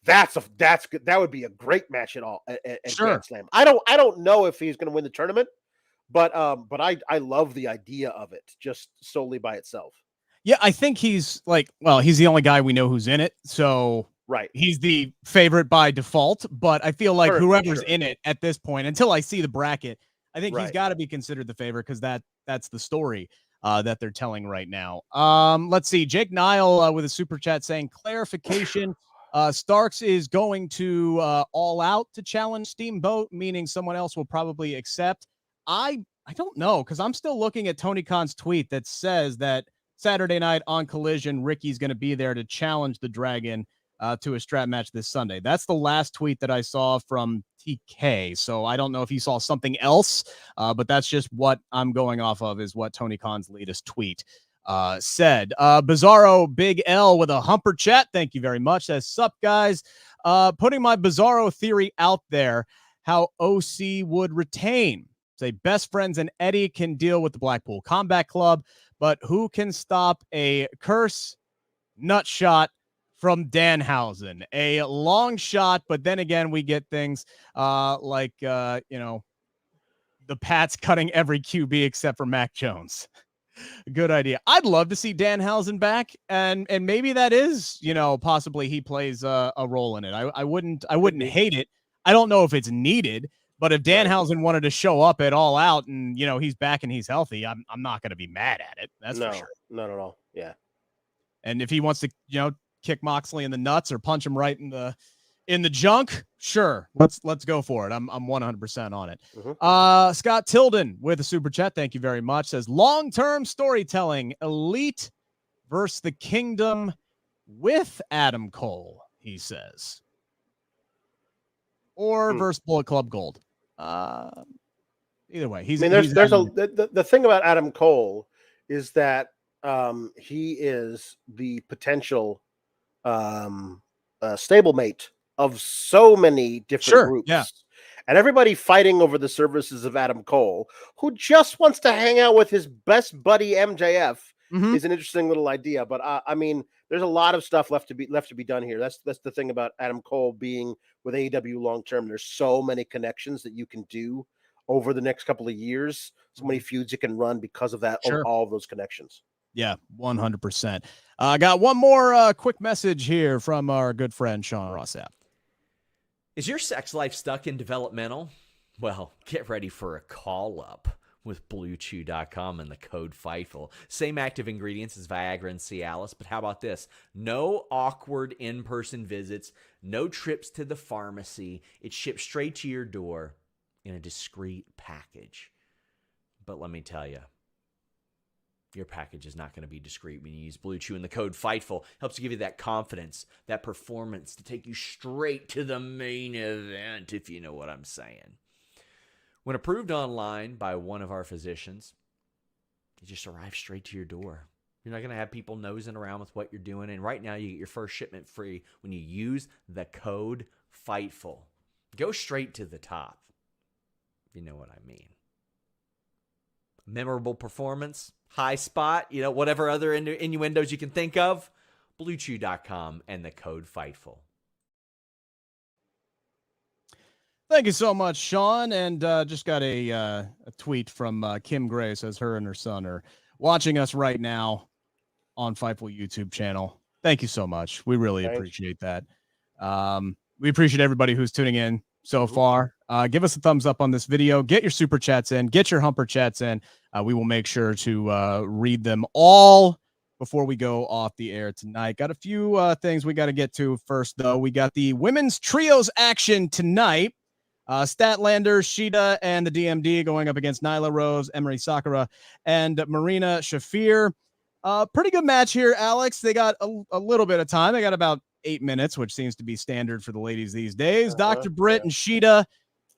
That's good. That would be a great match at Grand Slam. I don't know if he's going to win the tournament, but I love the idea of it just solely by itself. Yeah, I think he's he's the only guy we know who's in it, so he's the favorite by default. But I feel like whoever's in it at this point, until I see the bracket, I think he's got to be considered the favorite because that's the story that they're telling right now. Let's see, Jake Nile with a super chat saying clarification. Starks is going to All Out to challenge Steamboat, meaning someone else will probably accept. I don't know, because I'm still looking at Tony Khan's tweet that says that Saturday night on Collision, Ricky's going to be there to challenge the Dragon to a strap match this Sunday. That's the last tweet that I saw from TK. So I don't know if he saw something else, but that's just what I'm going off of, is what Tony Khan's latest tweet said. Bizarro Big L with a humper chat. Thank you very much. Says, sup guys, putting my Bizarro theory out there, how OC would retain. Say Best Friends and Eddie can deal with the Blackpool Combat Club, but who can stop a curse, nut shot, from Danhausen. A long shot, but then again, we get things like, the Pats cutting every QB except for Mac Jones. Good idea. I'd love to see Danhausen back, and maybe that is, possibly he plays a role in it. I wouldn't hate it. I don't know if it's needed, but if Danhausen wanted to show up at All Out and he's back and he's healthy, I'm not going to be mad at it. That's for sure. Not at all. Yeah. And if he wants to, kick Moxley in the nuts or punch him right in the junk, sure, let's go for it. I'm 100% on it. Mm-hmm. Scott Tilden with a super chat, thank you very much, says long-term storytelling, Elite versus the Kingdom with Adam Cole, he says, or versus Bullet Club Gold. Either way, the thing about Adam Cole is that he is the potential stablemate of so many different groups. Yeah. And everybody fighting over the services of Adam Cole, who just wants to hang out with his best buddy MJF, is an interesting little idea. But there's a lot of stuff left to be done here. That's the thing about Adam Cole being with AEW long term. There's so many connections that you can do over the next couple of years. So many feuds you can run because of that. Sure. All of those connections. Yeah, 100%. I got one more quick message here from our good friend Sean Rossap. Is your sex life stuck in developmental? Well, get ready for a call-up with Bluechew.com and the code Fightful. Same active ingredients as Viagra and Cialis, but how about this? No awkward in-person visits, no trips to the pharmacy. It's shipped straight to your door in a discreet package. But let me tell you, your package is not going to be discreet when you use Bluechew, and the code Fightful helps give you that confidence, that performance to take you straight to the main event, if you know what I'm saying. When approved online by one of our physicians, it just arrives straight to your door. You're not going to have people nosing around with what you're doing, and right now you get your first shipment free when you use the code Fightful. Go straight to the top, if you know what I mean. Memorable performance, high spot, whatever other innuendos you can think of, Bluechew.com and the code Fightful. Thank you so much, Sean. And just got a tweet from Kim Gray, says her and her son are watching us right now on Fightful YouTube channel. Thank you so much. We really appreciate that. We appreciate everybody who's tuning in so far. Give us a thumbs up on this video. Get your super chats in. Get your humper chats in. We will make sure to read them all before we go off the air tonight. Got a few things we got to get to first, though. We got the women's trios action tonight. Statlander, Shida, and the DMD going up against Nyla Rose, Emery Sakura, and Marina Shafir. Pretty good match here, Alex. They got a little bit of time. They got about 8 minutes, which seems to be standard for the ladies these days. Dr. Britt and Shida,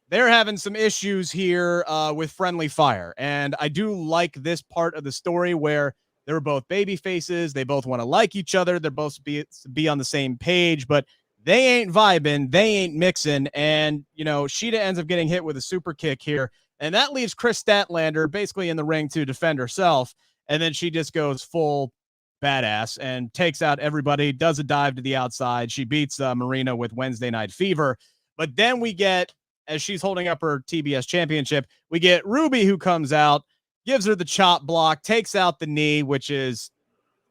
they're having some issues here with friendly fire. And I do like this part of the story where they're both baby faces. They both want to like each other. They're both be on the same page, but they ain't vibing. They ain't mixing. And, Shida ends up getting hit with a super kick here. And that leaves Chris Statlander basically in the ring to defend herself. And then she just goes full badass and takes out everybody, does a dive to the outside. She beats Marina with Wednesday Night Fever. But then we get, as she's holding up her TBS championship, we get Ruby, who comes out, gives her the chop block, takes out the knee, which is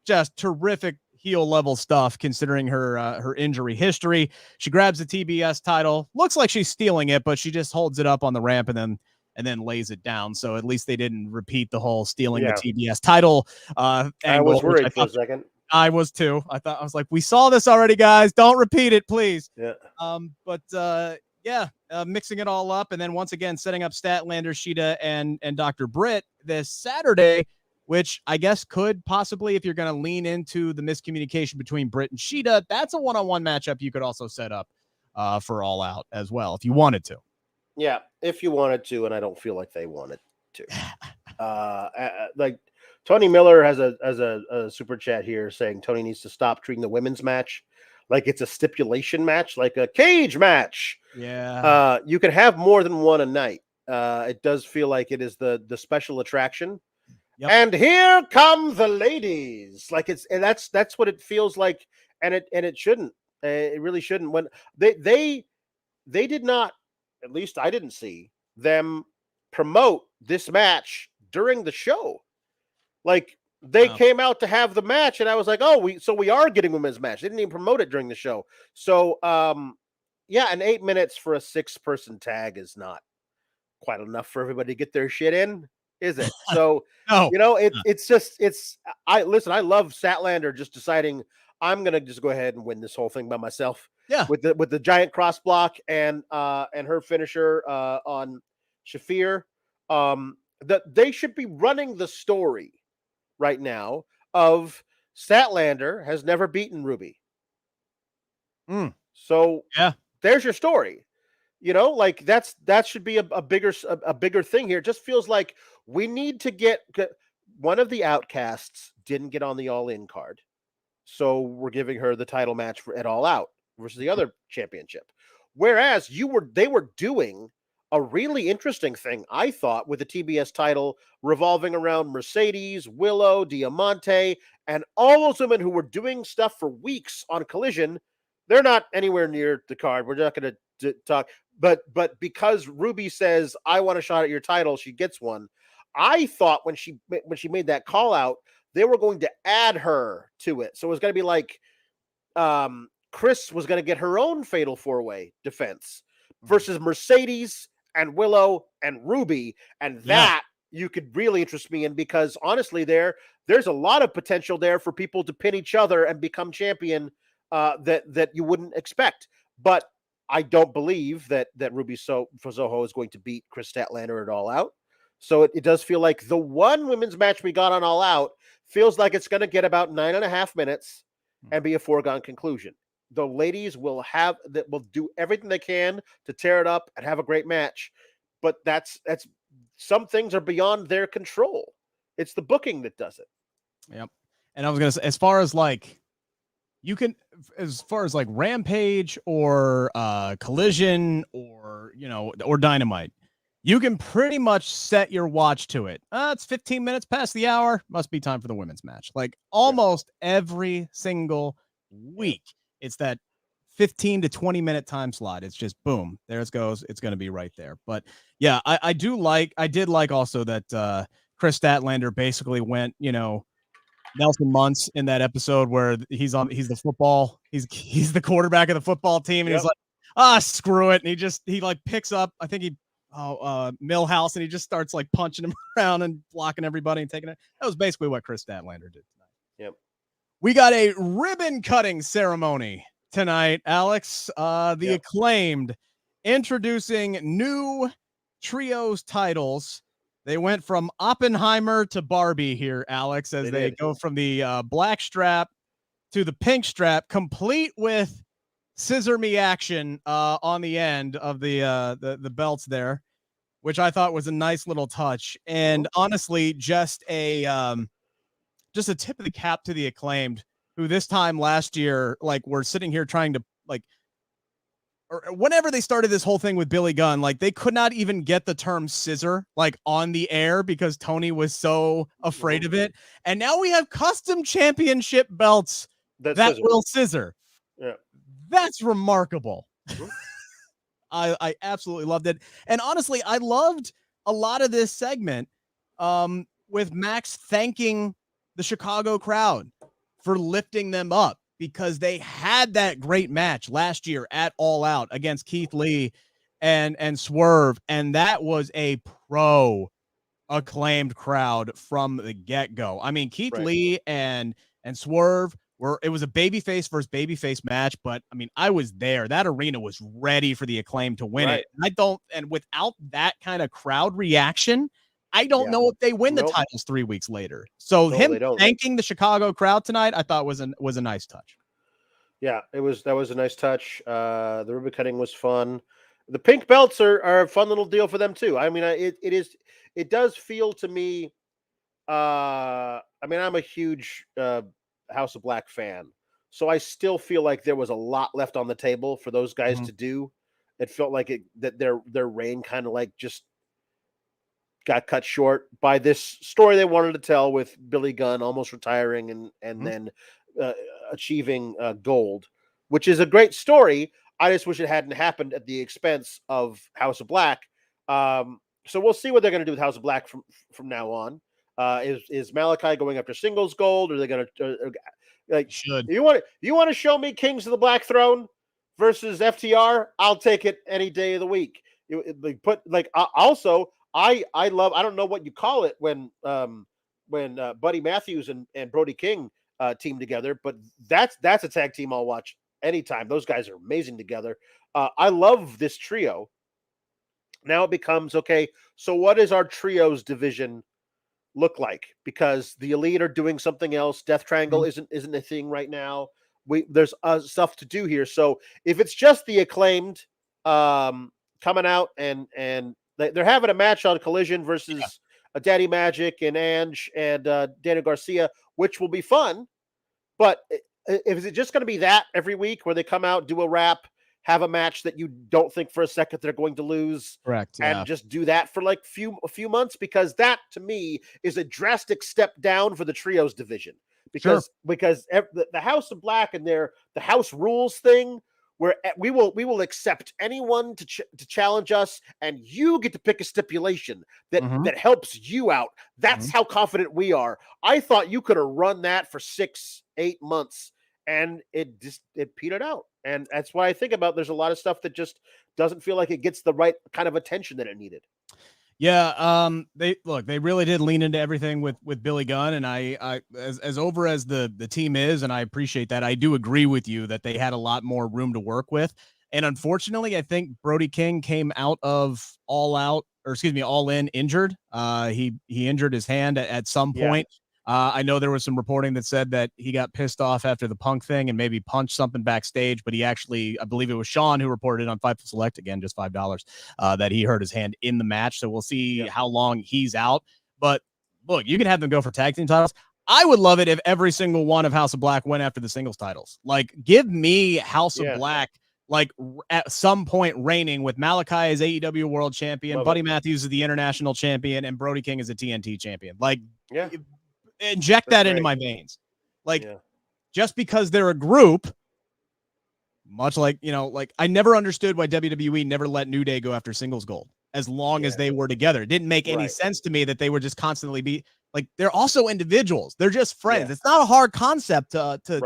just terrific heel level stuff considering her injury history. She grabs the TBS title. Looks like she's stealing it, but she just holds it up on the ramp and then lays it down. So at least they didn't repeat the whole stealing the TBS title angle. I was worried for a second. I was too. I was like, we saw this already, guys. Don't repeat it, please. Yeah. Mixing it all up, and then once again setting up Statlander, Shida, and Dr. Britt this Saturday, which I guess could possibly, if you're going to lean into the miscommunication between Britt and Shida, that's a one-on-one matchup you could also set up for All Out as well, if you wanted to. Yeah, if you wanted to, and I don't feel like they wanted to. Like Tony Miller has a super chat here saying Tony needs to stop treating the women's match like it's a stipulation match, like a cage match. Yeah. You can have more than one a night. It does feel like it is the special attraction. Yep. And here come the ladies. Like that's what it feels like and it shouldn't. It really shouldn't. When they did not, at least I didn't see them promote this match during the show. Like they came out to have the match, and I was like, oh, we are getting women's match. They didn't even promote it during the show. So yeah, and 8 minutes for a 6-person tag is not quite enough for everybody to get their shit in, is it? So No. I love Statlander just deciding I'm gonna just go ahead and win this whole thing by myself. Yeah. With the giant cross block and her finisher on Shafir. That they should be running the story right now of Statlander has never beaten Ruby. So yeah, there's your story. Like that should be a bigger thing here. It just feels like we need to get one of the outcasts didn't get on the All In card, so we're giving her the title match at All Out versus the other championship. Whereas they were doing a really interesting thing, I thought, with the TBS title revolving around Mercedes, Willow, Diamante, and all those women who were doing stuff for weeks on Collision. They're not anywhere near the card. We're not going to talk. But because Ruby says, I want a shot at your title, she gets one. I thought when she made that call out, they were going to add her to it. So it was going to be like Chris was going to get her own fatal 4-way defense versus Mercedes and Willow and Ruby. And that you could really interest me in, because honestly, there's a lot of potential there for people to pin each other and become champion that you wouldn't expect. But I don't believe that Ruby Soho is going to beat Chris Statlander at All Out. So it does feel like the one women's match we got on All Out feels like it's going to get about 9.5 minutes and be a foregone conclusion. The ladies will do everything they can to tear it up and have a great match, but that's some things are beyond their control. It's the booking that does it. Yep. And I was gonna say, as far as like Rampage or Collision or or Dynamite, you can pretty much set your watch to it. It's 15 minutes past the hour. Must be time for the women's match. Like almost every single week, it's that 15 to 20 minute time slot. It's just boom, there it goes. It's going to be right there. But yeah, I did like also that Chris Statlander basically went, Nelson Muntz in that episode where he's the football, he's the quarterback of the football team, and he's like, screw it, and he like picks up, I think Millhouse, and he just starts like punching him around and blocking everybody and taking it. That was basically what Chris Statlander did tonight. Yep. We got a ribbon cutting ceremony tonight, Alex. The Acclaimed introducing new trios titles. They went from Oppenheimer to Barbie here, Alex, as they go from the black strap to the pink strap, complete with scissor me action on the end of the belts there, which I thought was a nice little touch. And honestly, just a tip of the cap to the Acclaimed, who this time last year, like, were sitting here trying to, like, or whenever they started this whole thing with Billy Gunn, like, they could not even get the term scissor like on the air because Tony was so afraid of it. And now we have custom championship belts that will scissor. Yeah. That's remarkable. I absolutely loved it. And honestly, I loved a lot of this segment with Max thanking the Chicago crowd for lifting them up, because they had that great match last year at All Out against Keith Lee and Swerve, and that was a pro Acclaimed crowd from the get-go. I mean, Keith Lee and Swerve it was a babyface versus babyface match, but I mean, I was there. That arena was ready for the Acclaim to win it. And without that kind of crowd reaction, I don't know if they win the titles 3 weeks later. So him thanking the Chicago crowd tonight, I thought was a nice touch. Yeah, that was a nice touch. The ribbon cutting was fun. The pink belts are a fun little deal for them too. I mean, it does feel to me. I mean, I'm a huge House of Black fan, so I still feel like there was a lot left on the table for those guys to do. It felt like that their reign kind of like just got cut short by this story they wanted to tell with Billy Gunn almost retiring and then achieving gold, which is a great story. I just wish it hadn't happened at the expense of House of Black. So we'll see what they're going to do with House of Black from now on. Is Malachi going after singles gold, or are they going to like? Should. You want to show me Kings of the Black Throne versus FTR? I'll take it any day of the week. Also, I love. I don't know what you call it when Buddy Matthews and Brody King team together, but that's a tag team I'll watch anytime. Those guys are amazing together. I love this trio. Now it becomes okay. So what does our trios division look like? Because the Elite are doing something else. Death Triangle isn't a thing right now. There's stuff to do here. So if it's just the Acclaimed coming out and they're having a match on Collision versus Daddy Magic and Ange and Daniel Garcia, which will be fun. But is it just going to be that every week where they come out, do a rap, have a match that you don't think for a second they're going to lose? Correct. And just do that for like a few months? Because that to me is a drastic step down for the trios division. Because the House of Black and the House Rules thing, where we will accept anyone to challenge us, and you get to pick a stipulation that helps you out. That's how confident we are. I thought you could have run that for 6-8 months, and it petered out. And that's why I think about there's a lot of stuff that just doesn't feel like it gets the right kind of attention that it needed. Yeah, they really did lean into everything with Billy Gunn, and I as over as the team is, and I appreciate that. I do agree with you that they had a lot more room to work with. And unfortunately, I think Brody King came out of All In injured. He injured his hand at some point. I know there was some reporting that said that he got pissed off after the Punk thing and maybe punched something backstage, but he actually, I believe it was Sean who reported on Fightful Select, again, just $5, that he hurt his hand in the match. So we'll see how long he's out. But look, you can have them go for tag team titles. I would love it if every single one of House of Black went after the singles titles. Like, give me House of Black, like at some point reigning with Malachi as AEW World Champion, Buddy Matthews as the International Champion, and Brody King as a TNT Champion. Like, inject that into my veins. Like, just because they're a group, much like, I never understood why WWE never let New Day go after singles gold as long as they were together. It didn't make any sense to me that they would just constantly they're also individuals. They're just friends. It's not a hard concept to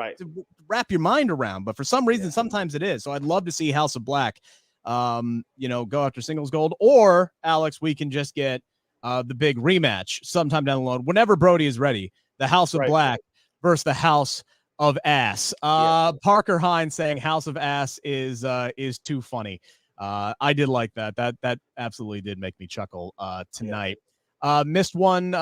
wrap your mind around, but for some reason, sometimes it is. So I'd love to see House of Black, go after singles gold, or Alex, we can just get the big rematch sometime down the road, whenever Brody is ready. The House of Black versus the House of Ass. Parker Hines saying House of Ass is too funny. I did like that. That absolutely did make me chuckle tonight. Missed one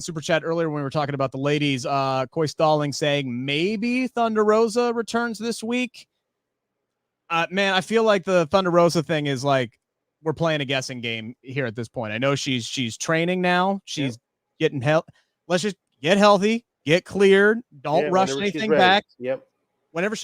super chat earlier when we were talking about the ladies. Coy Stalling saying maybe Thunder Rosa returns this week. Man, I feel like the Thunder Rosa thing is like we're playing a guessing game here at this point. I know she's training now. She's getting help. Let's just get healthy, get cleared. Don't rush anything back. Whenever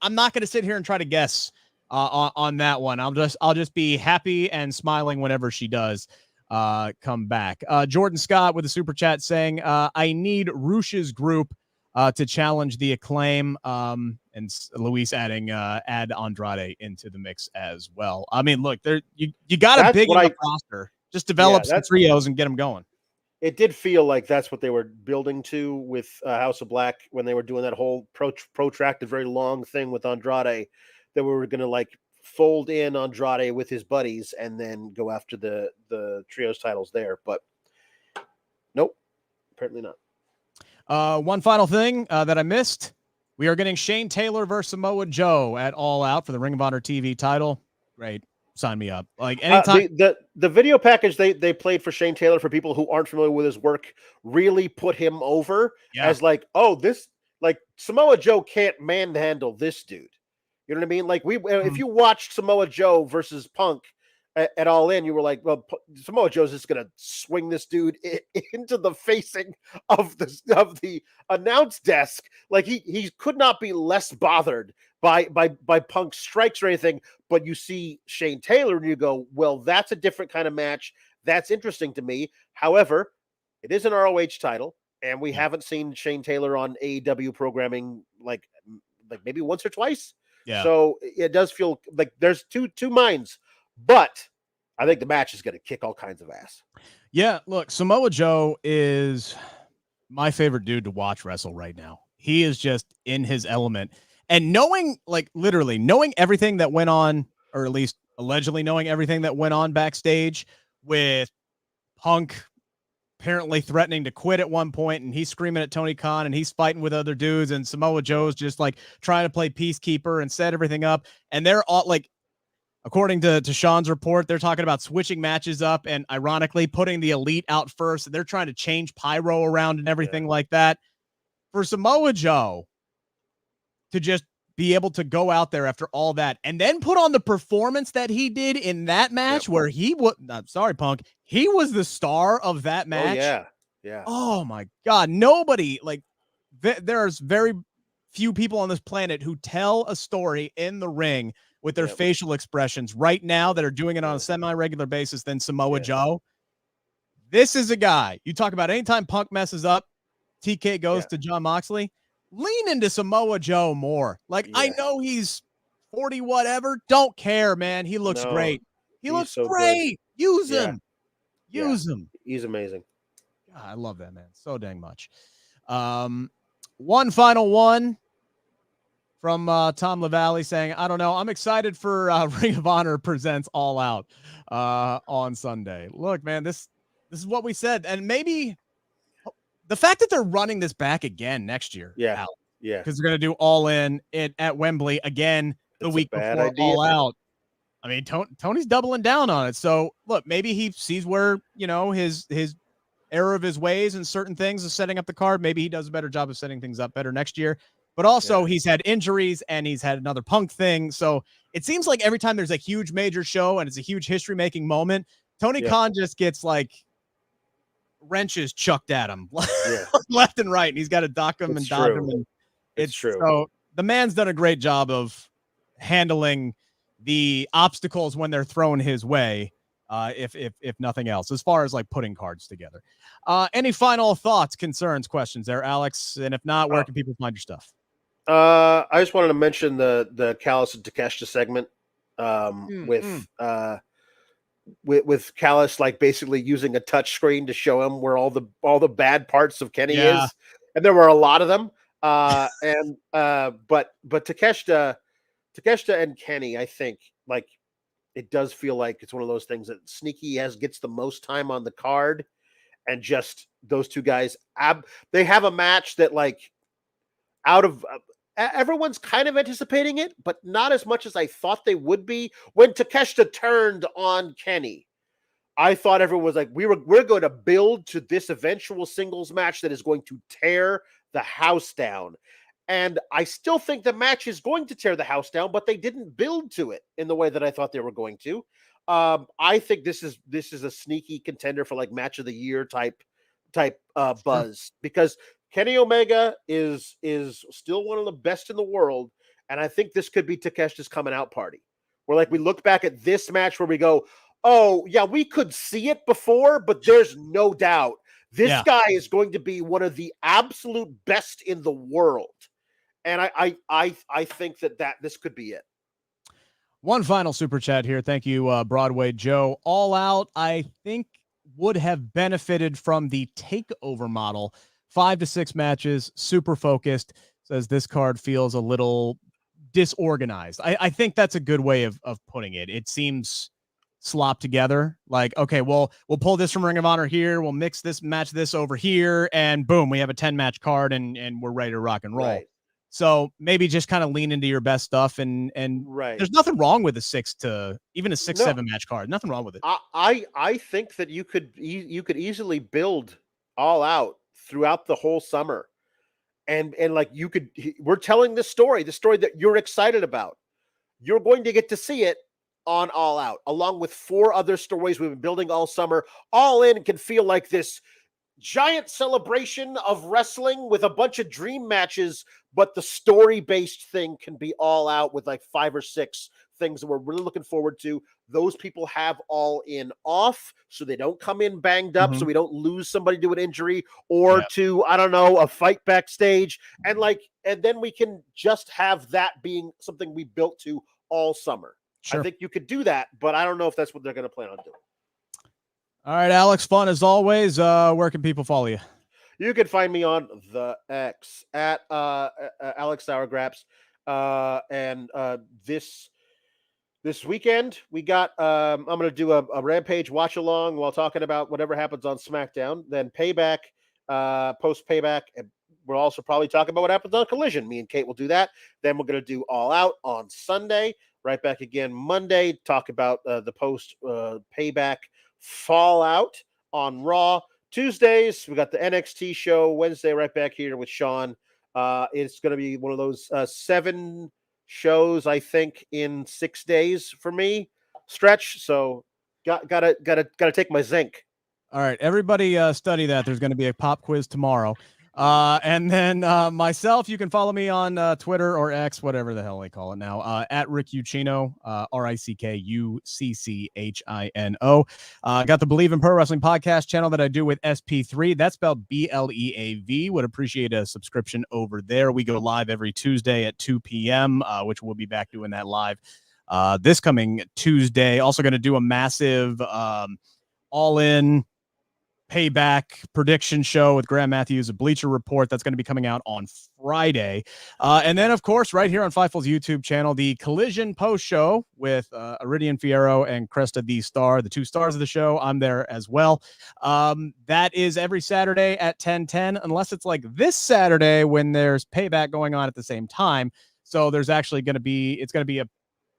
I'm not going to sit here and try to guess on that one. I'll just be happy and smiling whenever she does come back. Jordan Scott with a super chat saying, I need Rush's group to challenge the Acclaim, and Luis adding add Andrade into the mix as well. I mean, look, you got a big enough roster. Just develop some trios and get them going. It did feel like that's what they were building to with House of Black when they were doing that whole protracted, very long thing with Andrade, that we were going to like fold in Andrade with his buddies and then go after the trios titles there. But nope, apparently not. One final thing that I missed. We are getting Shane Taylor versus Samoa Joe at All Out for the Ring of Honor TV title. Great. Sign me up. Like anytime. The video package they played for Shane Taylor, for people who aren't familiar with his work, really put him over as like, oh, this, like Samoa Joe can't manhandle this dude. You know what I mean? Like if you watched Samoa Joe versus Punk at All In, you were like, well, Samoa Joe's just gonna swing this dude into the facing of the announce desk. Like he could not be less bothered by Punk's strikes or anything. But you see Shane Taylor and you go, well, that's a different kind of match. That's interesting to me. However, it is an ROH title, and we haven't seen Shane Taylor on AEW programming like maybe once or twice. Yeah. So it does feel like there's two minds, but I think the match is going to kick all kinds of ass. Yeah, look, Samoa Joe is my favorite dude to watch wrestle right now. He is just in his element. And knowing, like, literally knowing everything that went on, or at least allegedly knowing everything that went on backstage with Punk apparently threatening to quit at one point, and he's screaming at Tony Khan, and he's fighting with other dudes, and Samoa Joe's just like trying to play peacekeeper and set everything up. And they're all like, according to Sean's report, they're talking about switching matches up and ironically putting the Elite out first. And they're trying to change Pyro around and everything like that. For Samoa Joe to just be able to go out there after all that and then put on the performance that he did in that match where he was, sorry, Punk, he was the star of that match. Oh, yeah. Yeah. Oh, my God. Nobody, like, there's very few people on this planet who tell a story in the ring with their facial expressions right now that are doing it on a semi-regular basis than Samoa Joe. This is a guy. You talk about anytime Punk messes up, TK goes to John Moxley. Lean into Samoa Joe more. Like, I know he's 40 whatever. Don't care, man. He looks great. He looks so great. Good. Use him. Use him. He's amazing. God, I love that, man. So dang much. One final one from Tom LaValle saying, I don't know. I'm excited for Ring of Honor presents All Out on Sunday. Look, man, this is what we said. And maybe the fact that they're running this back again next year. Yeah. Because they're going to do All In at Wembley again the week before idea. All Out. I mean, Tony's doubling down on it. So look, maybe he sees where, his error of his ways and certain things is setting up the card. Maybe he does a better job of setting things up better next year. But also he's had injuries and he's had another Punk thing. So it seems like every time there's a huge major show and it's a huge history making moment, Tony Khan just gets like wrenches chucked at him left and right. And he's got to dock him and dodge him. And it's true. So the man's done a great job of handling the obstacles when they're thrown his way. If nothing else, as far as like putting cards together. Any final thoughts, concerns, questions there, Alex? And if not, where can people find your stuff? I just wanted to mention the Callis and Takeshita segment with Callis like basically using a touch screen to show him where all the bad parts of Kenny is, and there were a lot of them. But Takeshita and Kenny, I think, like, it does feel like it's one of those things that Sneaky gets the most time on the card, and just those two guys, they have a match that, like, out of everyone's kind of anticipating it, but not as much as I thought they would be. When Takeshita turned on Kenny, I thought everyone was like, we're going to build to this eventual singles match that is going to tear the house down. And I still think the match is going to tear the house down, but they didn't build to it in the way that I thought they were going to. I think this is a sneaky contender for like match of the year type buzz, because Kenny Omega is still one of the best in the world, and I think this could be Takeshita's coming out party. Where like we look back at this match where we go, oh yeah, we could see it before, but there's no doubt this guy is going to be one of the absolute best in the world. And I think that this could be it. One final super chat here. Thank you, Broadway Joe. All Out, I think, would have benefited from the takeover model. 5 to 6 matches, super focused. Says this card feels a little disorganized. I think that's a good way of putting it. It seems slopped together. Like, okay, well, we'll pull this from Ring of Honor here. We'll mix this match this over here, and boom, we have a 10-match card, and we're ready to rock and roll. Right. So maybe just kind of lean into your best stuff, and there's nothing wrong with a 6-7 match card. Nothing wrong with it. I think that you could easily build All Out throughout the whole summer, and like we're telling the story that you're excited about. You're going to get to see it on All Out, along with 4 other stories we've been building all summer. All In can feel like this giant celebration of wrestling with a bunch of dream matches, but the story-based thing can be all out with like 5 or 6 things that we're really looking forward to. Those people have all in off, so they don't come in banged up, so we don't lose somebody to an injury or to, I don't know, a fight backstage. And then we can just have that being something we built to all summer. Sure. I think you could do that, but I don't know if that's what they're going to plan on doing. All right, Alex, fun as always. Where can people follow you? You can find me on the X at Alex Sourgraps. And this weekend we got I'm going to do a Rampage watch along while talking about whatever happens on SmackDown. Then Payback, post Payback, and we'll also probably talk about what happens on Collision. Me and Kate will do that. Then we're going to do All Out on Sunday. Right back again Monday. Talk about the post Payback Fallout on Raw. Tuesdays, we got the NXT show. Wednesday, right back here with Sean. It's going to be one of those 7 shows, I think, in 6 days for me stretch. So gotta take my zinc. All right, everybody, study that. There's going to be a pop quiz tomorrow. And then myself, you can follow me on Twitter or X, whatever the hell they call it now, at Rick Ucchino, RICKUCCHINO. Got the Believe in Pro Wrestling podcast channel that I do with SP3. That's spelled BLEAV. Would appreciate a subscription over there. We go live every Tuesday at 2 p.m., which we'll be back doing that live this coming Tuesday. Also going to do a massive all-in Payback prediction show with Graham Matthews, a Bleacher Report that's going to be coming out on Friday. And then, of course, right here on Fightful's YouTube channel, the Collision post show with Iridian Fierro and Cresta the Star, the 2 stars of the show. I'm there as well. That is every Saturday at 10:10, unless it's like this Saturday when there's Payback going on at the same time. So there's actually going to be a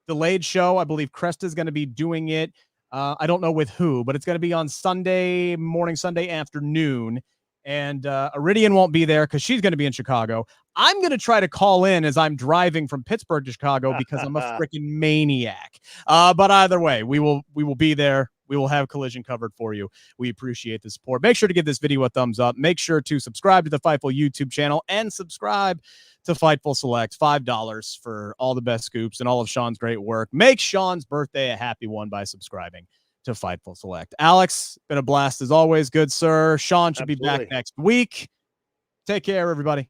delayed show. I believe Cresta is going to be doing it. I don't know with who, but it's going to be on Sunday morning, Sunday afternoon. And Iridian won't be there because she's going to be in Chicago. I'm going to try to call in as I'm driving from Pittsburgh to Chicago because I'm a freaking maniac. But either way, we will be there. We will have Collision covered for you. We appreciate the support. Make sure to give this video a thumbs up. Make sure to subscribe to the Fightful YouTube channel and subscribe to Fightful Select. $5 for all the best scoops and all of Sean's great work. Make Sean's birthday a happy one by subscribing to Fightful Select. Alex, been a blast as always. Good, sir. Sean should be back next week. Take care, everybody.